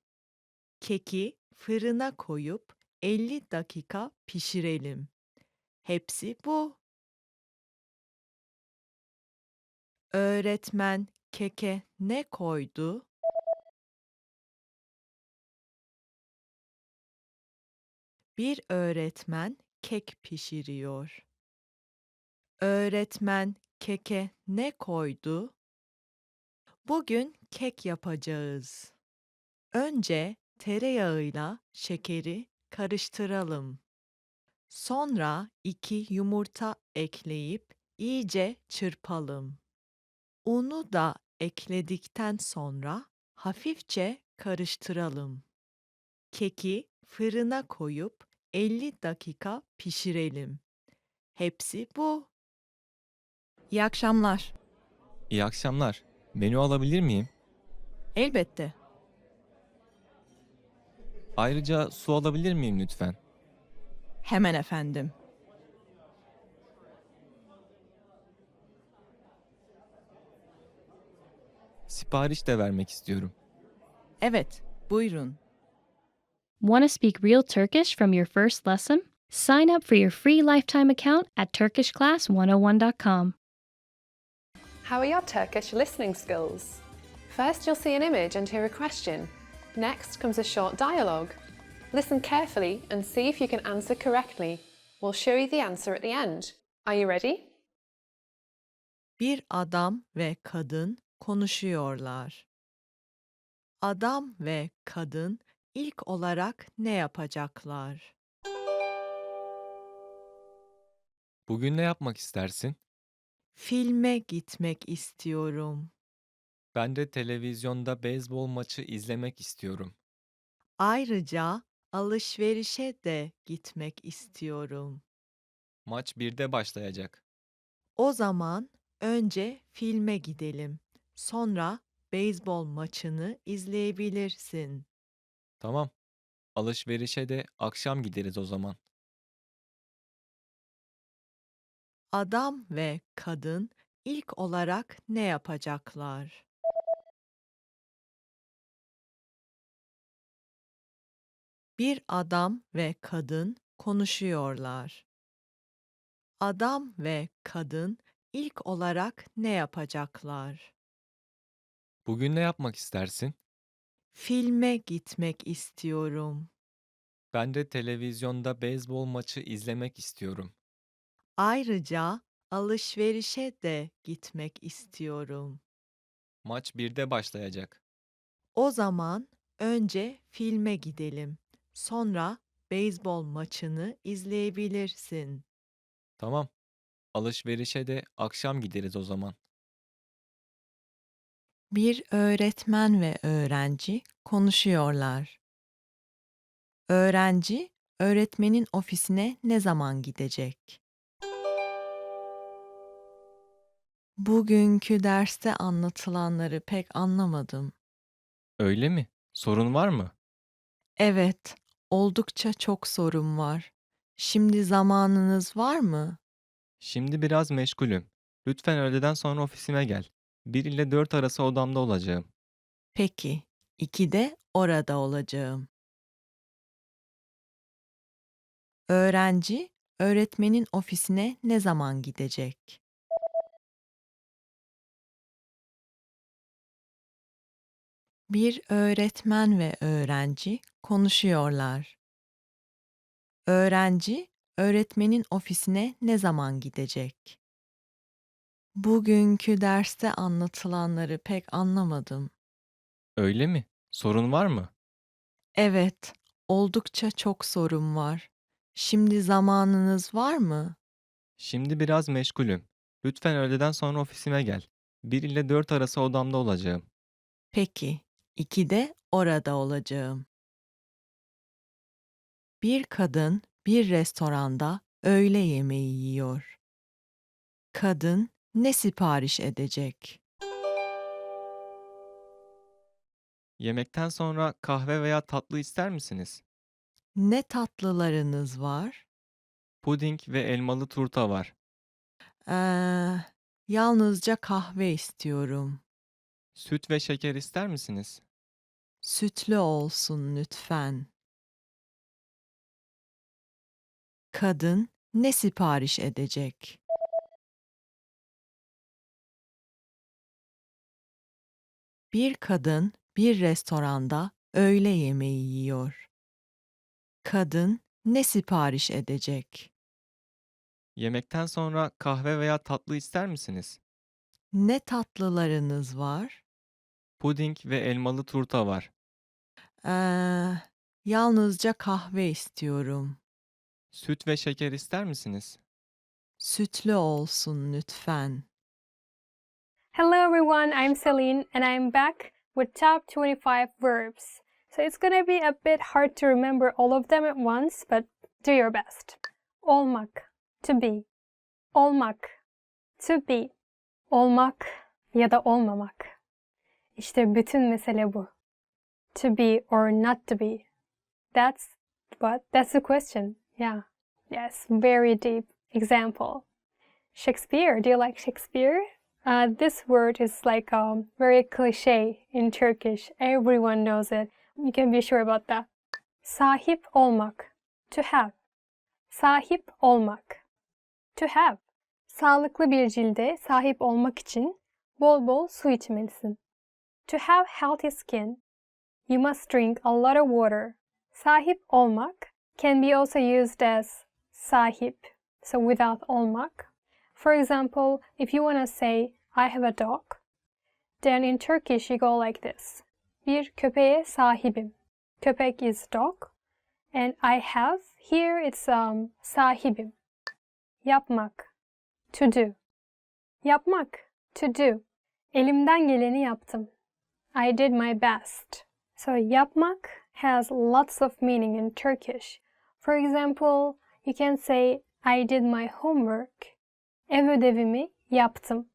Keki fırına koyup 50 dakika pişirelim. Hepsi bu. Öğretmen keke ne koydu? Bir öğretmen kek pişiriyor. Öğretmen keke ne koydu? Bugün kek yapacağız. Önce tereyağıyla şekeri karıştıralım. Sonra 2 yumurta ekleyip iyice çırpalım. Unu da ekledikten sonra hafifçe karıştıralım. Keki fırına koyup 50 dakika pişirelim. Hepsi bu. İyi akşamlar. İyi akşamlar. Menü alabilir miyim? Elbette. Ayrıca su alabilir miyim lütfen? Hemen efendim. Sipariş de vermek istiyorum. Evet, buyurun. Want to speak real Turkish from your first lesson? Sign up for your free lifetime account at turkishclass101.com. How are your Turkish listening skills? First, you'll see an image and hear a question. Next comes a short dialogue. Listen carefully and see if you can answer correctly. We'll show you the answer at the end. Are you ready? Bir adam ve kadın konuşuyorlar. Adam ve kadın ilk olarak ne yapacaklar? Bugün ne yapmak istersin? Filme gitmek istiyorum. Ben de televizyonda beyzbol maçı izlemek istiyorum. Ayrıca alışverişe de gitmek istiyorum. Maç 1'de başlayacak. O zaman önce filme gidelim. Sonra beyzbol maçını izleyebilirsin. Tamam. Alışverişe de akşam gideriz o zaman. Adam ve kadın ilk olarak ne yapacaklar? Bir adam ve kadın konuşuyorlar. Adam ve kadın ilk olarak ne yapacaklar? Bugün ne yapmak istersin? Filme gitmek istiyorum. Ben de televizyonda beyzbol maçı izlemek istiyorum. Ayrıca alışverişe de gitmek istiyorum. Maç 1'de başlayacak. O zaman önce filme gidelim. Sonra beyzbol maçını izleyebilirsin. Tamam. Alışverişe de akşam gideriz o zaman. Bir öğretmen ve öğrenci konuşuyorlar. Öğrenci, öğretmenin ofisine ne zaman gidecek? Bugünkü derste anlatılanları pek anlamadım. Öyle mi? Sorun var mı? Evet, oldukça çok sorun var. Şimdi zamanınız var mı? Şimdi biraz meşgulüm. Lütfen öğleden sonra ofisime gel. 1 ile 4 arası odamda olacağım. Peki, 2'de orada olacağım. Öğrenci, öğretmenin ofisine ne zaman gidecek? Bir öğretmen ve öğrenci konuşuyorlar. Öğrenci, öğretmenin ofisine ne zaman gidecek? Bugünkü derste anlatılanları pek anlamadım. Öyle mi? Sorun var mı? Evet, oldukça çok sorun var. Şimdi zamanınız var mı? Şimdi biraz meşgulüm. Lütfen öğleden sonra ofisime gel. 1 ile 4 arası odamda olacağım. Peki, 2'de orada olacağım. Bir kadın bir restoranda öğle yemeği yiyor. Kadın ne sipariş edecek? Yemekten sonra kahve veya tatlı ister misiniz? Ne tatlılarınız var? Puding ve elmalı turta var. Ee, Yalnızca kahve istiyorum. Süt ve şeker ister misiniz? Sütlü olsun lütfen. Kadın ne sipariş edecek? Bir kadın bir restoranda öğle yemeği yiyor. Kadın ne sipariş edecek? Yemekten sonra kahve veya tatlı ister misiniz? Ne tatlılarınız var? Puding ve elmalı turta var. Ee, Yalnızca kahve istiyorum. Süt ve şeker ister misiniz? Sütlü olsun lütfen. Hello everyone, I'm Celine and I'm back with top 25 verbs. So it's gonna be a bit hard to remember all of them at once, but do your best. Olmak, to be. Olmak, to be. Olmak ya da olmamak. İşte bütün mesele bu. To be or not to be. That's the question. Yeah. Yes, very deep. Example. Shakespeare. Do you like Shakespeare? This word is like very cliche in Turkish. Everyone knows it. You can be sure about that. Sahip olmak. To have. Sahip olmak. To have. Sağlıklı bir cilde sahip olmak için bol bol su içmelisin. To have healthy skin, You must drink a lot of water. Sahip olmak can be also used as sahip, so without olmak. For example, if you want to say I have a dog, then in Turkish you go like this. Bir köpeğe sahibim. Köpek is dog. And I have, here it's sahibim. Yapmak, to do. Yapmak, to do. Elimden geleni yaptım. I did my best. So yapmak has lots of meaning in Turkish. For example, you can say I did my homework. Ev ödevimi yaptım.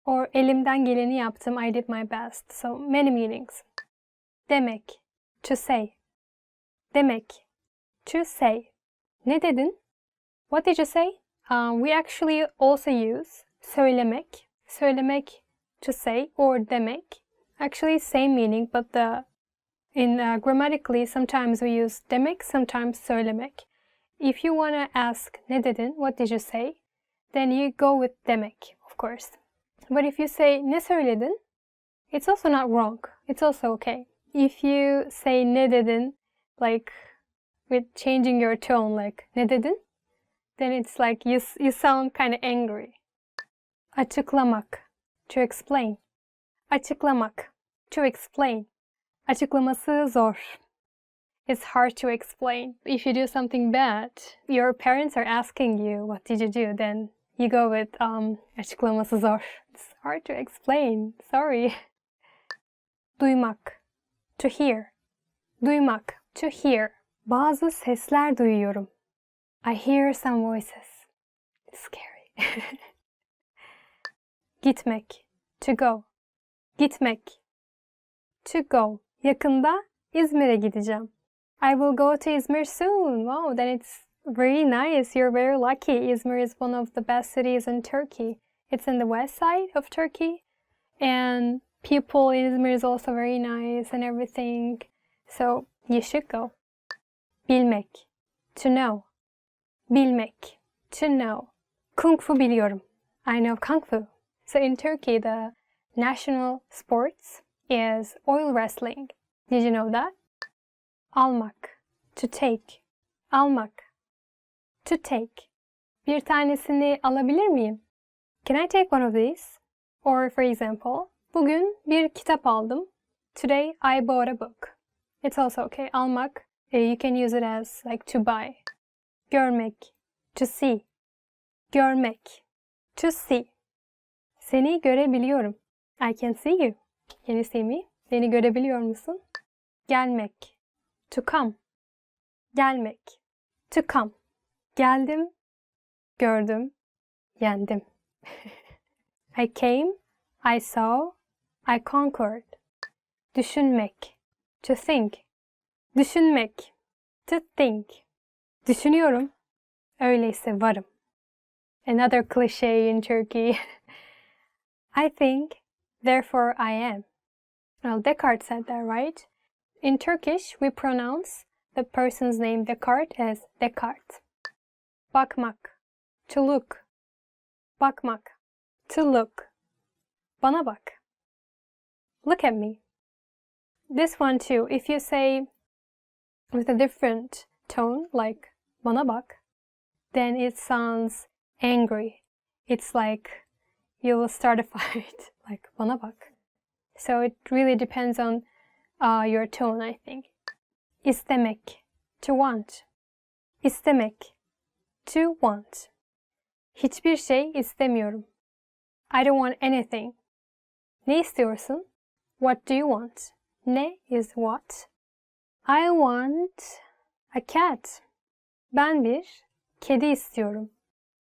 Or elimden geleni yaptım. I did my best. So many meanings. Demek, to say. Demek, to say. Ne dedin? What did you say? We actually also use söylemek. Söylemek, to say, or demek. Actually same meaning, but grammatically sometimes we use demek, sometimes söylemek. If you want to ask ne dedin, what did you say? Then you go with demek, of course. But if you say ne söyledin, it's also not wrong. It's also okay. If you say ne dedin, like with changing your tone, like ne dedin, then it's like you sound kind of angry. Açıklamak, to explain. Açıklamak, to explain. Açıklaması zor. It's hard to explain. If you do something bad, your parents are asking you, what did you do? Then you go with açıklaması zor. It's hard to explain. Sorry. Duymak, to hear. Duymak, to hear. Bazı sesler duyuyorum. I hear some voices. It's scary. Gitmek, to go. Gitmek, to go. Yakında İzmir'e gideceğim. I will go to Izmir soon. Wow, then it's very nice. You're very lucky. Izmir is one of the best cities in Turkey. It's in the west side of Turkey. And people in Izmir is also very nice and everything. So you should go. Bilmek, to know. Bilmek, to know. Kung fu biliyorum. I know kung fu. So in Turkey, the national sports is oil wrestling. Did you know that? Almak, to take. Almak, to take. Bir tanesini alabilir miyim? Can I take one of these? Or for example, bugün bir kitap aldım. Today I bought a book. It's also okay. Almak, you can use it as like to buy. Görmek, to see. Görmek, to see. Seni görebiliyorum. I can see you. Can you see me? Beni görebiliyor musun? Gelmek, to come. Gelmek, to come. Geldim, gördüm, yendim. I came, I saw, I conquered. Düşünmek, to think. Düşünmek, to think. Düşünüyorum, öyleyse varım. Another cliche in Turkey. I think, therefore I am. Well, Descartes said that, right? In Turkish, we pronounce the person's name Descartes as Descartes. Bakmak, to look. Bakmak, to look. Bana bak. Look at me. This one too, if you say with a different tone, like bana bak, then it sounds angry. It's like you will start a fight, like bana bak. So it really depends on your tone, I think. İstemek, to want. İstemek, to want. Hiçbir şey istemiyorum. I don't want anything. Ne istiyorsun? What do you want? Ne is what? I want a cat. Ben bir kedi istiyorum.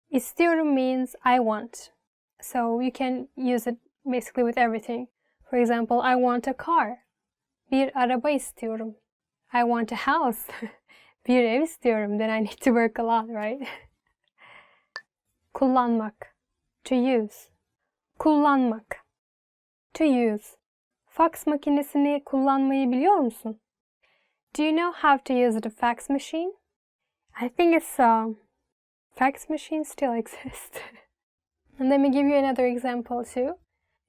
İstiyorum means I want. So you can use it basically with everything. For example, I want a car. Bir araba istiyorum. I want a house. Bir ev istiyorum. Then I need to work a lot, right? Kullanmak. To use. Kullanmak. To use. Fax makinesini kullanmayı biliyor musun? Do you know how to use the fax machine? I think it's fax machine still exists. And let me give you another example too.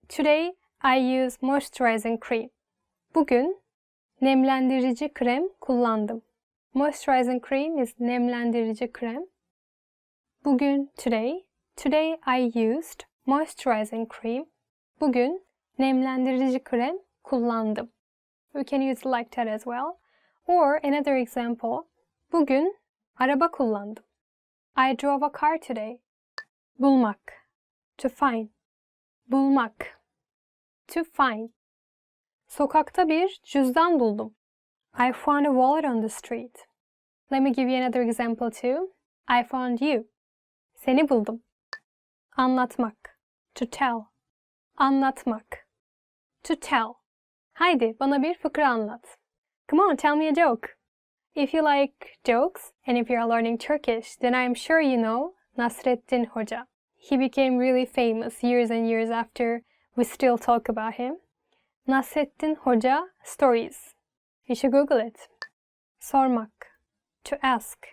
Today I use moisturizing cream. Bugün Nemlendirici krem kullandım. Moisturizing cream is nemlendirici krem. Bugün, today. Today I used moisturizing cream. Bugün nemlendirici krem kullandım. We can use like that as well. Or another example. Bugün araba kullandım. I drove a car today. Bulmak. To find. Bulmak. To find. Sokakta bir cüzdan buldum. I found a wallet on the street. Let me give you another example too. I found you. Seni buldum. Anlatmak. To tell. Anlatmak. To tell. Haydi bana bir fıkra anlat. Come on, tell me a joke. If you like jokes and if you are learning Turkish, then I'm sure you know Nasreddin Hoca. He became really famous years and years after we still talk about him. Nasreddin Hoca stories. You should Google it. Sormak. To ask.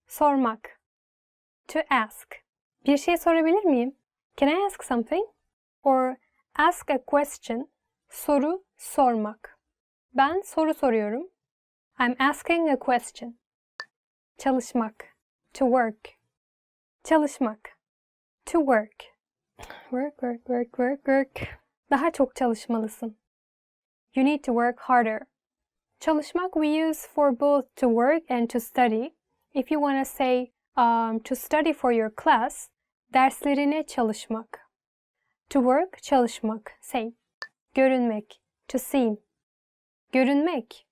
Sormak. To ask. Bir şey sorabilir miyim? Can I ask something? Or ask a question. Soru sormak. Ben soru soruyorum. I'm asking a question. Çalışmak. To work. Çalışmak. To work. Work, work, work, work, work. Daha çok çalışmalısın. You need to work harder. Çalışmak we use for both to work and to study. If you want to say to study for your class, derslerine çalışmak. To work, çalışmak. Say. Görünmek. To seem. Görünmek.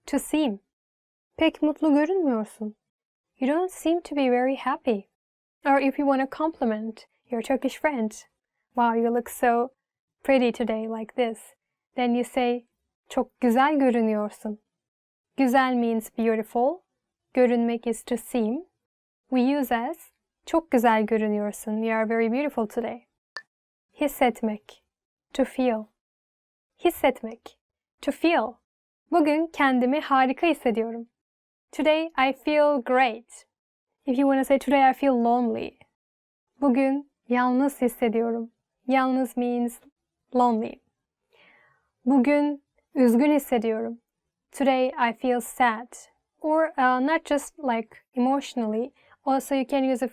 To seem. Pek mutlu görünmüyorsun. You don't seem to be very happy. Or if you want to compliment your Turkish friend, wow, you look so pretty today like this. Then you say, çok güzel görünüyorsun. Güzel means beautiful. Görünmek is to seem. We use as, çok güzel görünüyorsun. You are very beautiful today. Hissetmek. To feel. Hissetmek. To feel. Bugün kendimi harika hissediyorum. Today I feel great. If you want to say today I feel lonely. Bugün yalnız hissediyorum. Yalnız means lonely. Bugün üzgün hissediyorum. Today I feel sad. Or not just like emotionally. Also you can use a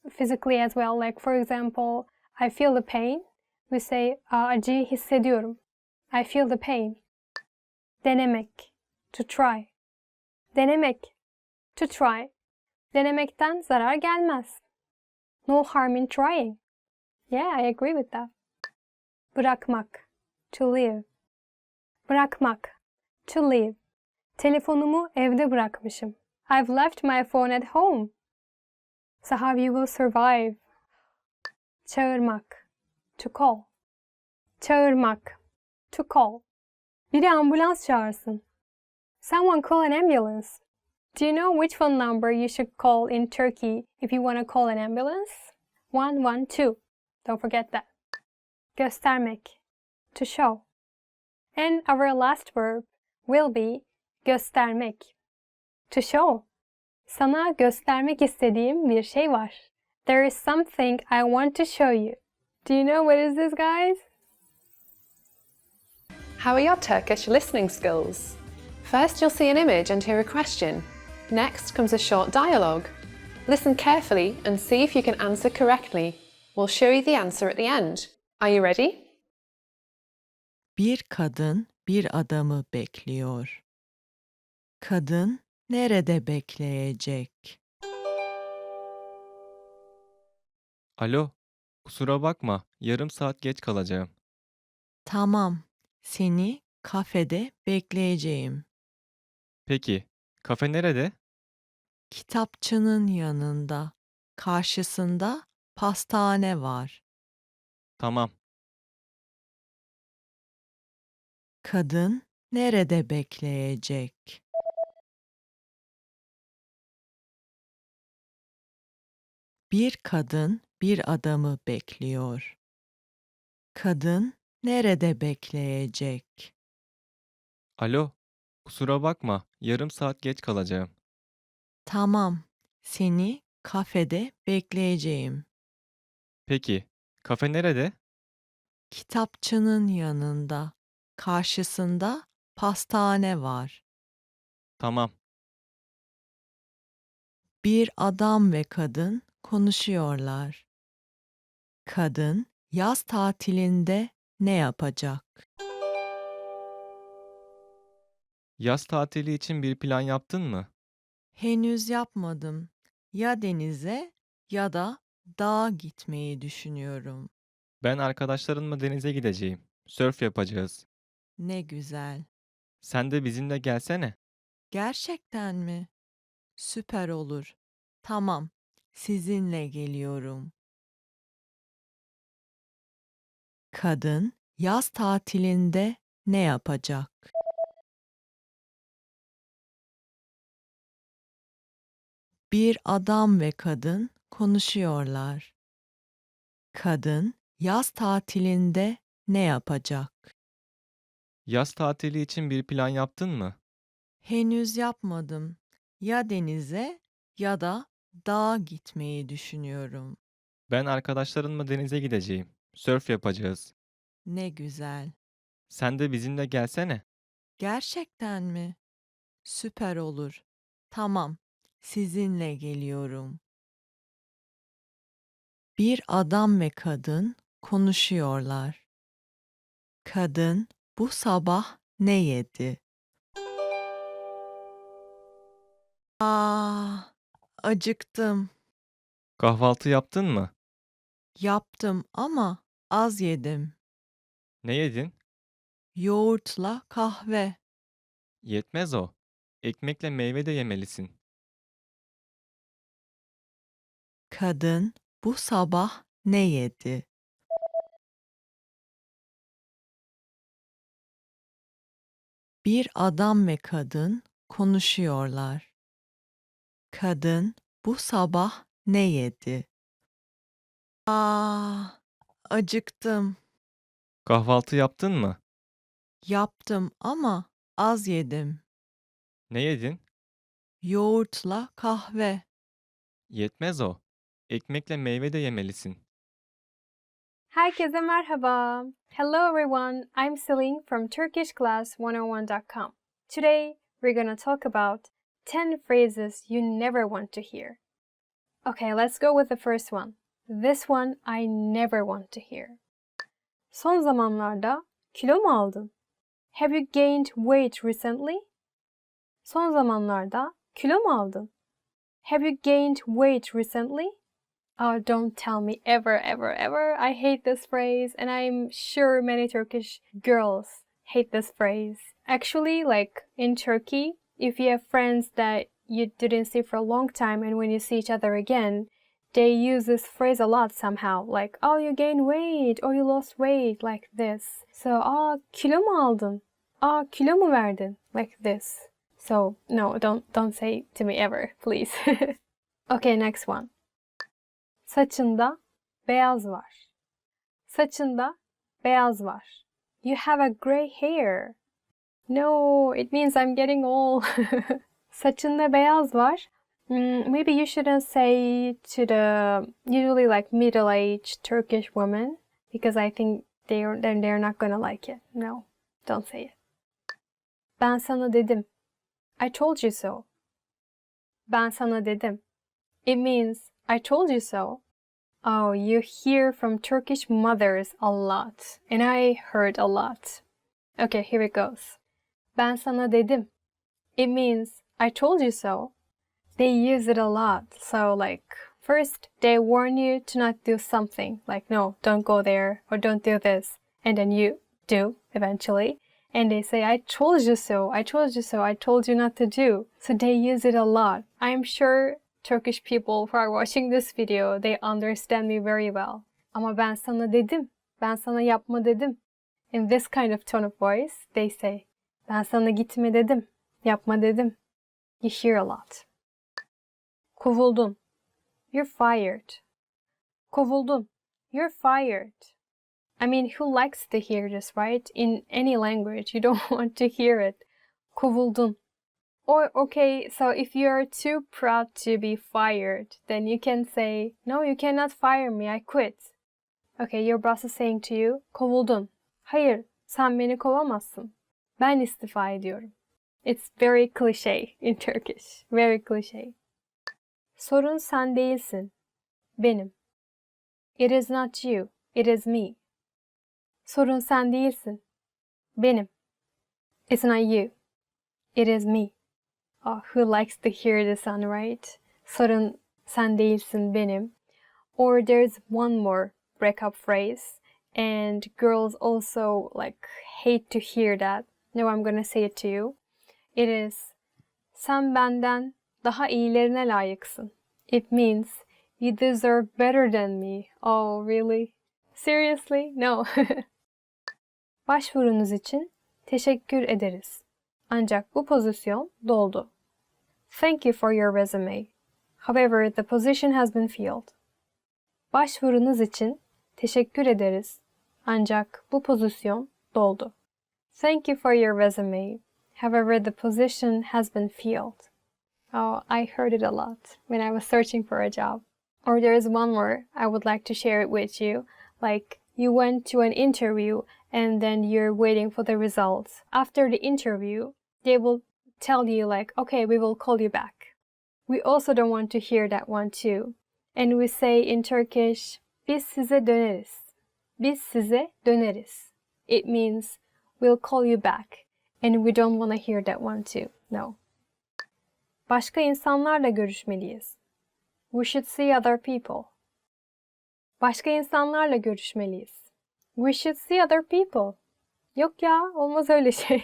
physically as well. Like for example, I feel the pain. We say acıyı hissediyorum. I feel the pain. Denemek. To try. Denemek. To try. Denemekten zarar gelmez. No harm in trying. Yeah, I agree with that. Bırakmak. To leave. Bırakmak. To leave. Telefonumu evde bırakmışım. I've left my phone at home. So how you will survive? Çağırmak. To call. Çağırmak. To call. Biri ambulans çağırsın. Someone call an ambulance. Do you know which phone number you should call in Turkey if you want to call an ambulance? 112. Don't forget that. Göstermek. To show. And our last verb will be göstermek. To show. Sana göstermek istediğim bir şey var. There is something I want to show you. Do you know what is this, guys? How are your Turkish listening skills? First, you'll see an image and hear a question. Next comes a short dialogue. Listen carefully and see if you can answer correctly. We'll show you the answer at the end. Are you ready? Bir kadın bir adamı bekliyor. Kadın nerede bekleyecek? Alo, kusura bakma, yarım saat geç kalacağım. Tamam, seni kafede bekleyeceğim. Peki, kafe nerede? Kitapçının yanında, karşısında pastane var. Tamam, Kadın nerede bekleyecek? Bir kadın bir adamı bekliyor. Kadın nerede bekleyecek? alo, kusura bakma, yarım saat geç kalacağım. Tamam, seni kafede bekleyeceğim. Peki, kafe nerede? Kitapçının yanında, Karşısında pastane var. Tamam. Bir adam ve kadın konuşuyorlar. Kadın yaz tatilinde ne yapacak? Yaz tatili için bir plan yaptın mı? Henüz yapmadım. Ya denize ya da dağa gitmeyi düşünüyorum. Ben arkadaşlarımla denize gideceğim. Sörf yapacağız. Ne güzel. Sen de bizimle gelsene. Gerçekten mi? Süper olur. Tamam, sizinle geliyorum. Kadın yaz tatilinde ne yapacak? Bir adam ve kadın konuşuyorlar. Kadın yaz tatilinde ne yapacak? Yaz tatili için bir plan yaptın mı? Henüz yapmadım. Ya denize ya da dağa gitmeyi düşünüyorum. Ben arkadaşlarımla denize gideceğim. Sörf yapacağız. Ne güzel. Sen de bizimle gelsene. Gerçekten mi? Süper olur. Tamam, sizinle geliyorum. Bir adam ve kadın konuşuyorlar. Kadın bu sabah ne yedi? Aa, acıktım. Kahvaltı yaptın mı? Yaptım ama az yedim. Ne yedin? Yoğurtla kahve. Yetmez o. Ekmekle meyve de yemelisin. Kadın bu sabah ne yedi? Bir adam ve kadın konuşuyorlar. Kadın bu sabah ne yedi? Aa, acıktım. Kahvaltı yaptın mı? Yaptım ama az yedim. Ne yedin? Yoğurtla kahve. Yetmez o. Ekmekle meyve de yemelisin. Herkese merhaba. Hello everyone, I'm Celine from TurkishClass101.com. Today, we're gonna talk about 10 phrases you never want to hear. Okay, let's go with the first one. This one I never want to hear. Son zamanlarda kilo mu aldın? Have you gained weight recently? Son zamanlarda kilo mu aldın? Have you gained weight recently? Oh, don't tell me ever, ever, ever. I hate this phrase, and I'm sure many Turkish girls hate this phrase. Actually, like in Turkey, if you have friends that you didn't see for a long time, and when you see each other again, they use this phrase a lot somehow. Like, oh, you gained weight, or you lost weight, like this. So, kilo mu aldın? Kilo mu verdin? Like this. So, no, don't say it to me ever, please. Okay, next one. Saçında beyaz var. Saçında beyaz var. You have a gray hair. No, it means I'm getting old. Saçında beyaz var. Maybe you shouldn't say to the usually like middle-aged Turkish women because I think they're not gonna like it. No, don't say it. Ben sana dedim. I told you so. Ben sana dedim. It means I told you so. Oh, you hear from Turkish mothers a lot. And I heard a lot. Okay, here it goes. Ben sana dedim. It means I told you so. They use it a lot. So like, first they warn you to not do something. Like, no, don't go there or don't do this. And then you do eventually. And they say, I told you so. I told you so. I told you not to do. So they use it a lot. I'm sure Turkish people who are watching this video, they understand me very well. Ama ben sana dedim. Ben sana yapma dedim. In this kind of tone of voice, they say, ben sana gitme dedim. Yapma dedim. You hear a lot. Kovuldun. You're fired. Kovuldun. You're fired. I mean, who likes to hear this, right? In any language, you don't want to hear it. Kovuldun. Or, okay, so if you're too proud to be fired, then you can say, no, you cannot fire me, I quit. Okay, your boss is saying to you, kovuldun. Hayır, Sen beni kovamazsın. Ben istifa ediyorum. It's very cliche in Turkish. Very cliche. Sorun sen değilsin. Benim. It is not you. It is me. Sorun sen değilsin. Benim. It's not you. It is me. Oh, who likes to hear this one, right? Sorun sen değilsin, benim. Or there's one more breakup phrase, and girls also like hate to hear that. No, I'm gonna say it to you. It is sen benden daha iyilerine layıksın. It means you deserve better than me. Oh, really? Seriously? No. Başvurunuz için teşekkür ederiz. Ancak bu pozisyon doldu. Thank you for your resume. However, the position has been filled. Başvurunuz için teşekkür ederiz. Ancak bu pozisyon doldu. Thank you for your resume. However, the position has been filled. Oh, I heard it a lot when I was searching for a job. Or there is one more I would like to share it with you. Like, you went to an interview and then you're waiting for the results. After the interview, they will tell you like, okay, we will call you back. We also don't want to hear that one too. And we say in Turkish, biz size döneriz. Biz size döneriz. It means we'll call you back. And we don't want to hear that one too. No. Başka insanlarla görüşmeliyiz. We should see other people. Başka insanlarla görüşmeliyiz. We should see other people. Yok ya, olmaz öyle şey.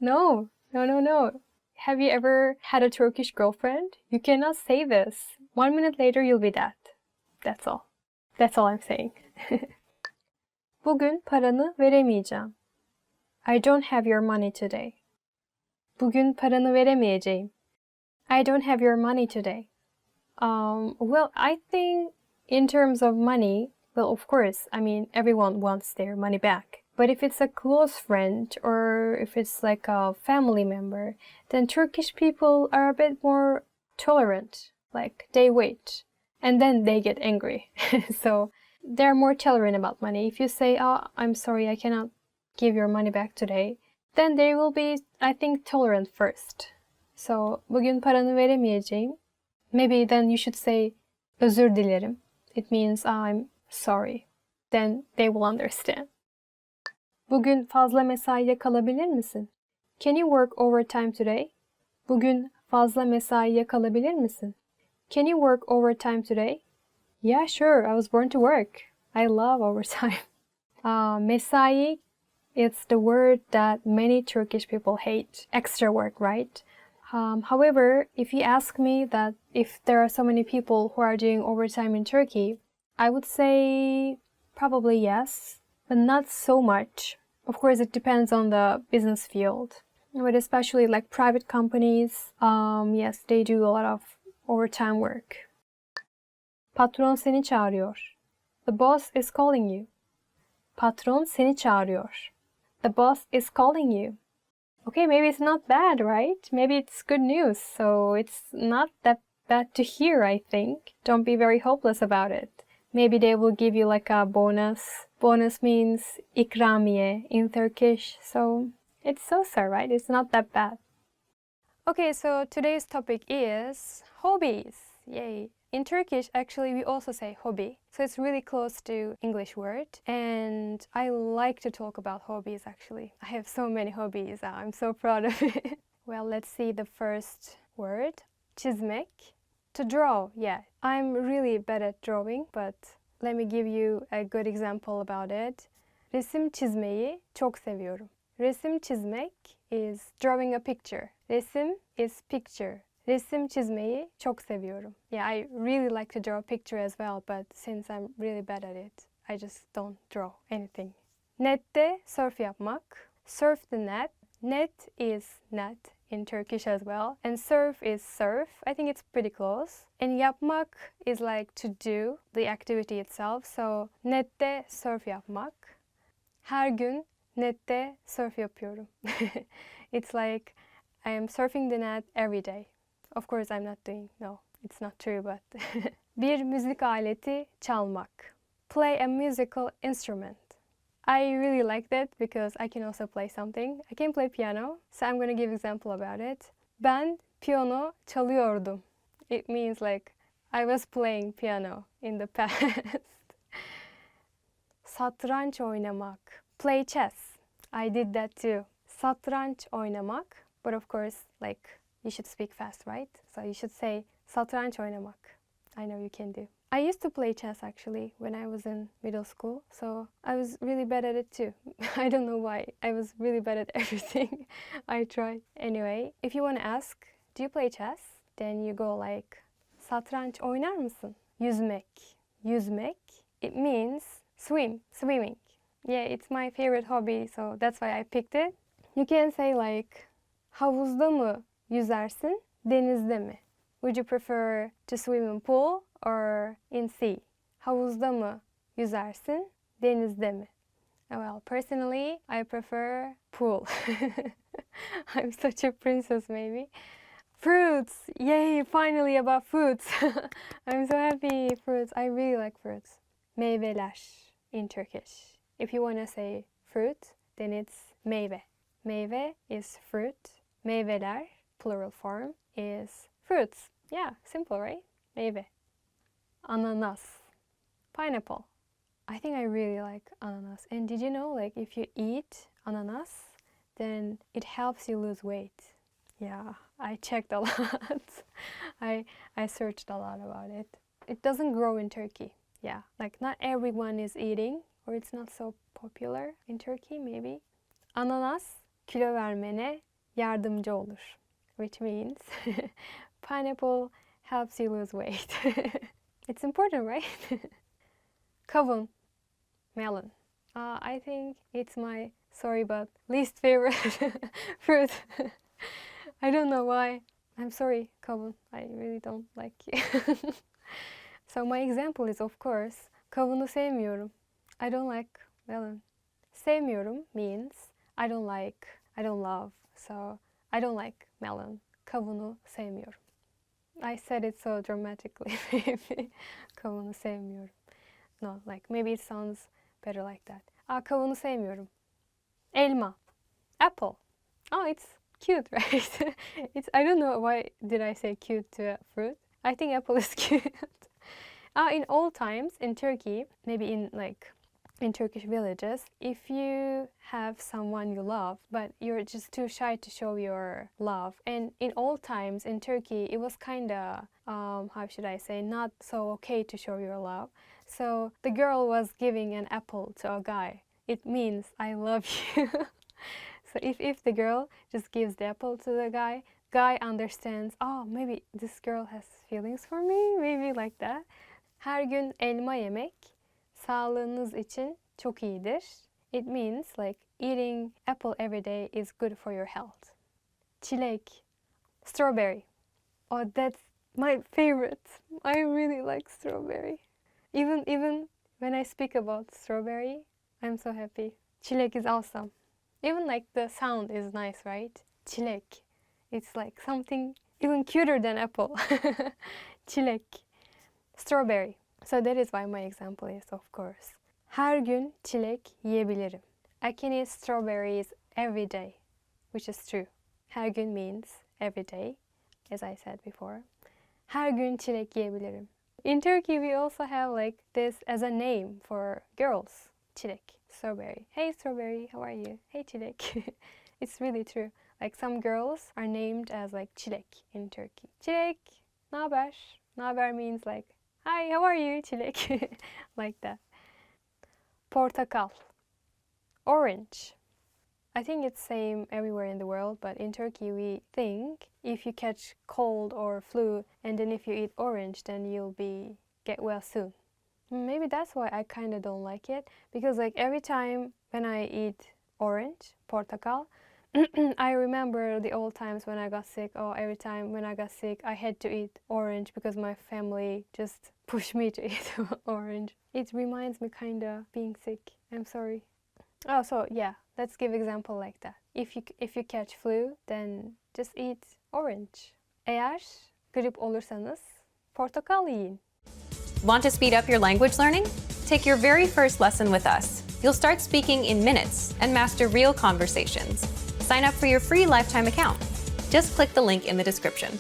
No, no, no, no. Have you ever had a Turkish girlfriend? You cannot say this. 1 minute later you'll be that. That's all. That's all I'm saying. Bugün paranı veremeyeceğim. I don't have your money today. Bugün paranı veremeyeceğim. I don't have your money today. Well, I think in terms of money, well, of course, I mean, everyone wants their money back. But if it's a close friend or if it's like a family member, then Turkish people are a bit more tolerant. Like, they wait and then they get angry. So they're more tolerant about money. If you say, oh, I'm sorry, I cannot give your money back today, then they will be, I think, tolerant first. So, bugün paranı veremeyeceğim. Maybe then you should say, özür dilerim. It means I'm sorry. Then they will understand. Bugün fazla mesaiye kalabilir misin? Can you work overtime today? Bugün fazla mesaiye kalabilir misin? Can you work overtime today? Yeah, sure. I was born to work. I love overtime. Mesai, it's the word that many Turkish people hate. Extra work, right? However, if you ask me that if there are so many people who are doing overtime in Turkey, I would say probably yes, but not so much. Of course, it depends on the business field. But especially like private companies, yes, they do a lot of overtime work. Patron seni çağırıyor. The boss is calling you. Patron seni çağırıyor. The boss is calling you. Okay, maybe it's not bad, right? Maybe it's good news, so it's not that bad to hear, I think. Don't be very hopeless about it. Maybe they will give you like a bonus. Bonus means ikramiye in Turkish, so it's so-so, right? It's not that bad. Okay, so today's topic is hobbies. Yay! In Turkish, actually, we also say hobby. So it's really close to English word. And I like to talk about hobbies, actually. I have so many hobbies. I'm so proud of it. Well, let's see the first word. Çizmek. To draw, yeah. I'm really bad at drawing, but let me give you a good example about it. Resim çizmeyi çok seviyorum. Resim çizmek is drawing a picture. Resim is picture. Resim çizmeyi çok seviyorum. Yeah, I really like to draw a picture as well, but since I'm really bad at it, I just don't draw anything. Nette surf yapmak. Surf the net. Net is net in Turkish as well. And surf is surf. I think it's pretty close. And yapmak is like to do, the activity itself. So nette surf yapmak. Her gün nette surf yapıyorum. It's like I am surfing the net every day. Of course I'm not doing, no, it's not true, but bir müzik aleti çalmak. Play a musical instrument. I really like that because I can also play something. I can play piano, so I'm going to give example about it. Ben piyano çalıyordum. It means like I was playing piano in the past. Satranç oynamak. Play chess. I did that too. Satranç oynamak. But of course, like, you should speak fast, right? So you should say satranç oynamak. I know you can do. I used to play chess actually when I was in middle school, so I was really bad at it too. I don't know why. I was really bad at everything I tried. Anyway, if you want to ask, do you play chess? Then you go like, satranç oynar mısın? Yüzmek. Yüzmek. It means swim, swimming. Yeah, it's my favorite hobby, so that's why I picked it. You can say like, havuzda mı yüzersin, denizde mi? Would you prefer to swim in pool or in sea? Havuzda mı yüzersin, denizde mi? Well, personally, I prefer pool. I'm such a princess, maybe. Fruits! Yay, finally about fruits. I'm so happy. Fruits. I really like fruits. Meyveler in Turkish. If you want to say fruit, then it's meyve. Meyve is fruit. Meyveler, plural form, is fruits. Yeah, simple, right? Meyve. Ananas. Pineapple. I think I really like ananas. And did you know, like, if you eat ananas, then it helps you lose weight. Yeah, I checked a lot. I searched a lot about it. It doesn't grow in Turkey. Yeah, like not everyone is eating, or it's not so popular in Turkey, maybe. Ananas kilo vermene yardımcı olur, which means pineapple helps you lose weight. It's important, right? Kavun, melon. I think it's my, sorry, but least favorite fruit. I don't know why. I'm sorry, kavun. I really don't like it. So my example is, of course, kavunu sevmiyorum. I don't like melon. Sevmiyorum means I don't like, I don't love. So I don't like melon. Kavunu sevmiyorum. I said it so dramatically, maybe. Kavunu sevmiyorum. No, like maybe it sounds better like that. Kavunu sevmiyorum. Elma. Apple. Oh, it's cute, right? I don't know why did I say cute to a fruit. I think apple is cute. In old times in Turkey, maybe in Turkish villages, if you have someone you love, but you're just too shy to show your love. And in old times in Turkey, it was kind of, how should I say, not so okay to show your love. So the girl was giving an apple to a guy. It means I love you. So if the girl just gives the apple to the guy understands, oh, maybe this girl has feelings for me, maybe like that. Her gün elma yemek sağlığınız için çok iyidir. It means like eating apple every day is good for your health. Çilek, strawberry. Oh, that's my favorite. I really like strawberry. Even when I speak about strawberry, I'm so happy. Çilek is awesome. Even like the sound is nice, right? Çilek. It's like something even cuter than apple. Çilek. Strawberry. So that is why my example is, of course. Her gün çilek yiyebilirim. I can eat strawberries every day, which is true. Her gün means every day, as I said before. Her gün çilek yiyebilirim. In Turkey, we also have like this as a name for girls. Çilek, strawberry. Hey strawberry, how are you? Hey çilek. It's really true. Like some girls are named as like çilek in Turkey. Çilek, naber? Naber means like, hi, how are you, çilek? Like that. Portakal. Orange. I think it's same everywhere in the world, but in Turkey we think if you catch cold or flu and then if you eat orange, then you'll get well soon. Maybe that's why I kind of don't like it, because like every time when I eat orange, portakal, I remember the old times when I got sick. Oh, every time when I got sick, I had to eat orange because my family just pushed me to eat orange. It reminds me kind of being sick. I'm sorry. Oh, so yeah, let's give example like that. If you catch flu, then just eat orange. Eğer grip olursanız portakal yiyin. Want to speed up your language learning? Take your very first lesson with us. you'll start speaking in minutes and master real conversations. Sign up for your free lifetime account. Just click the link in the description.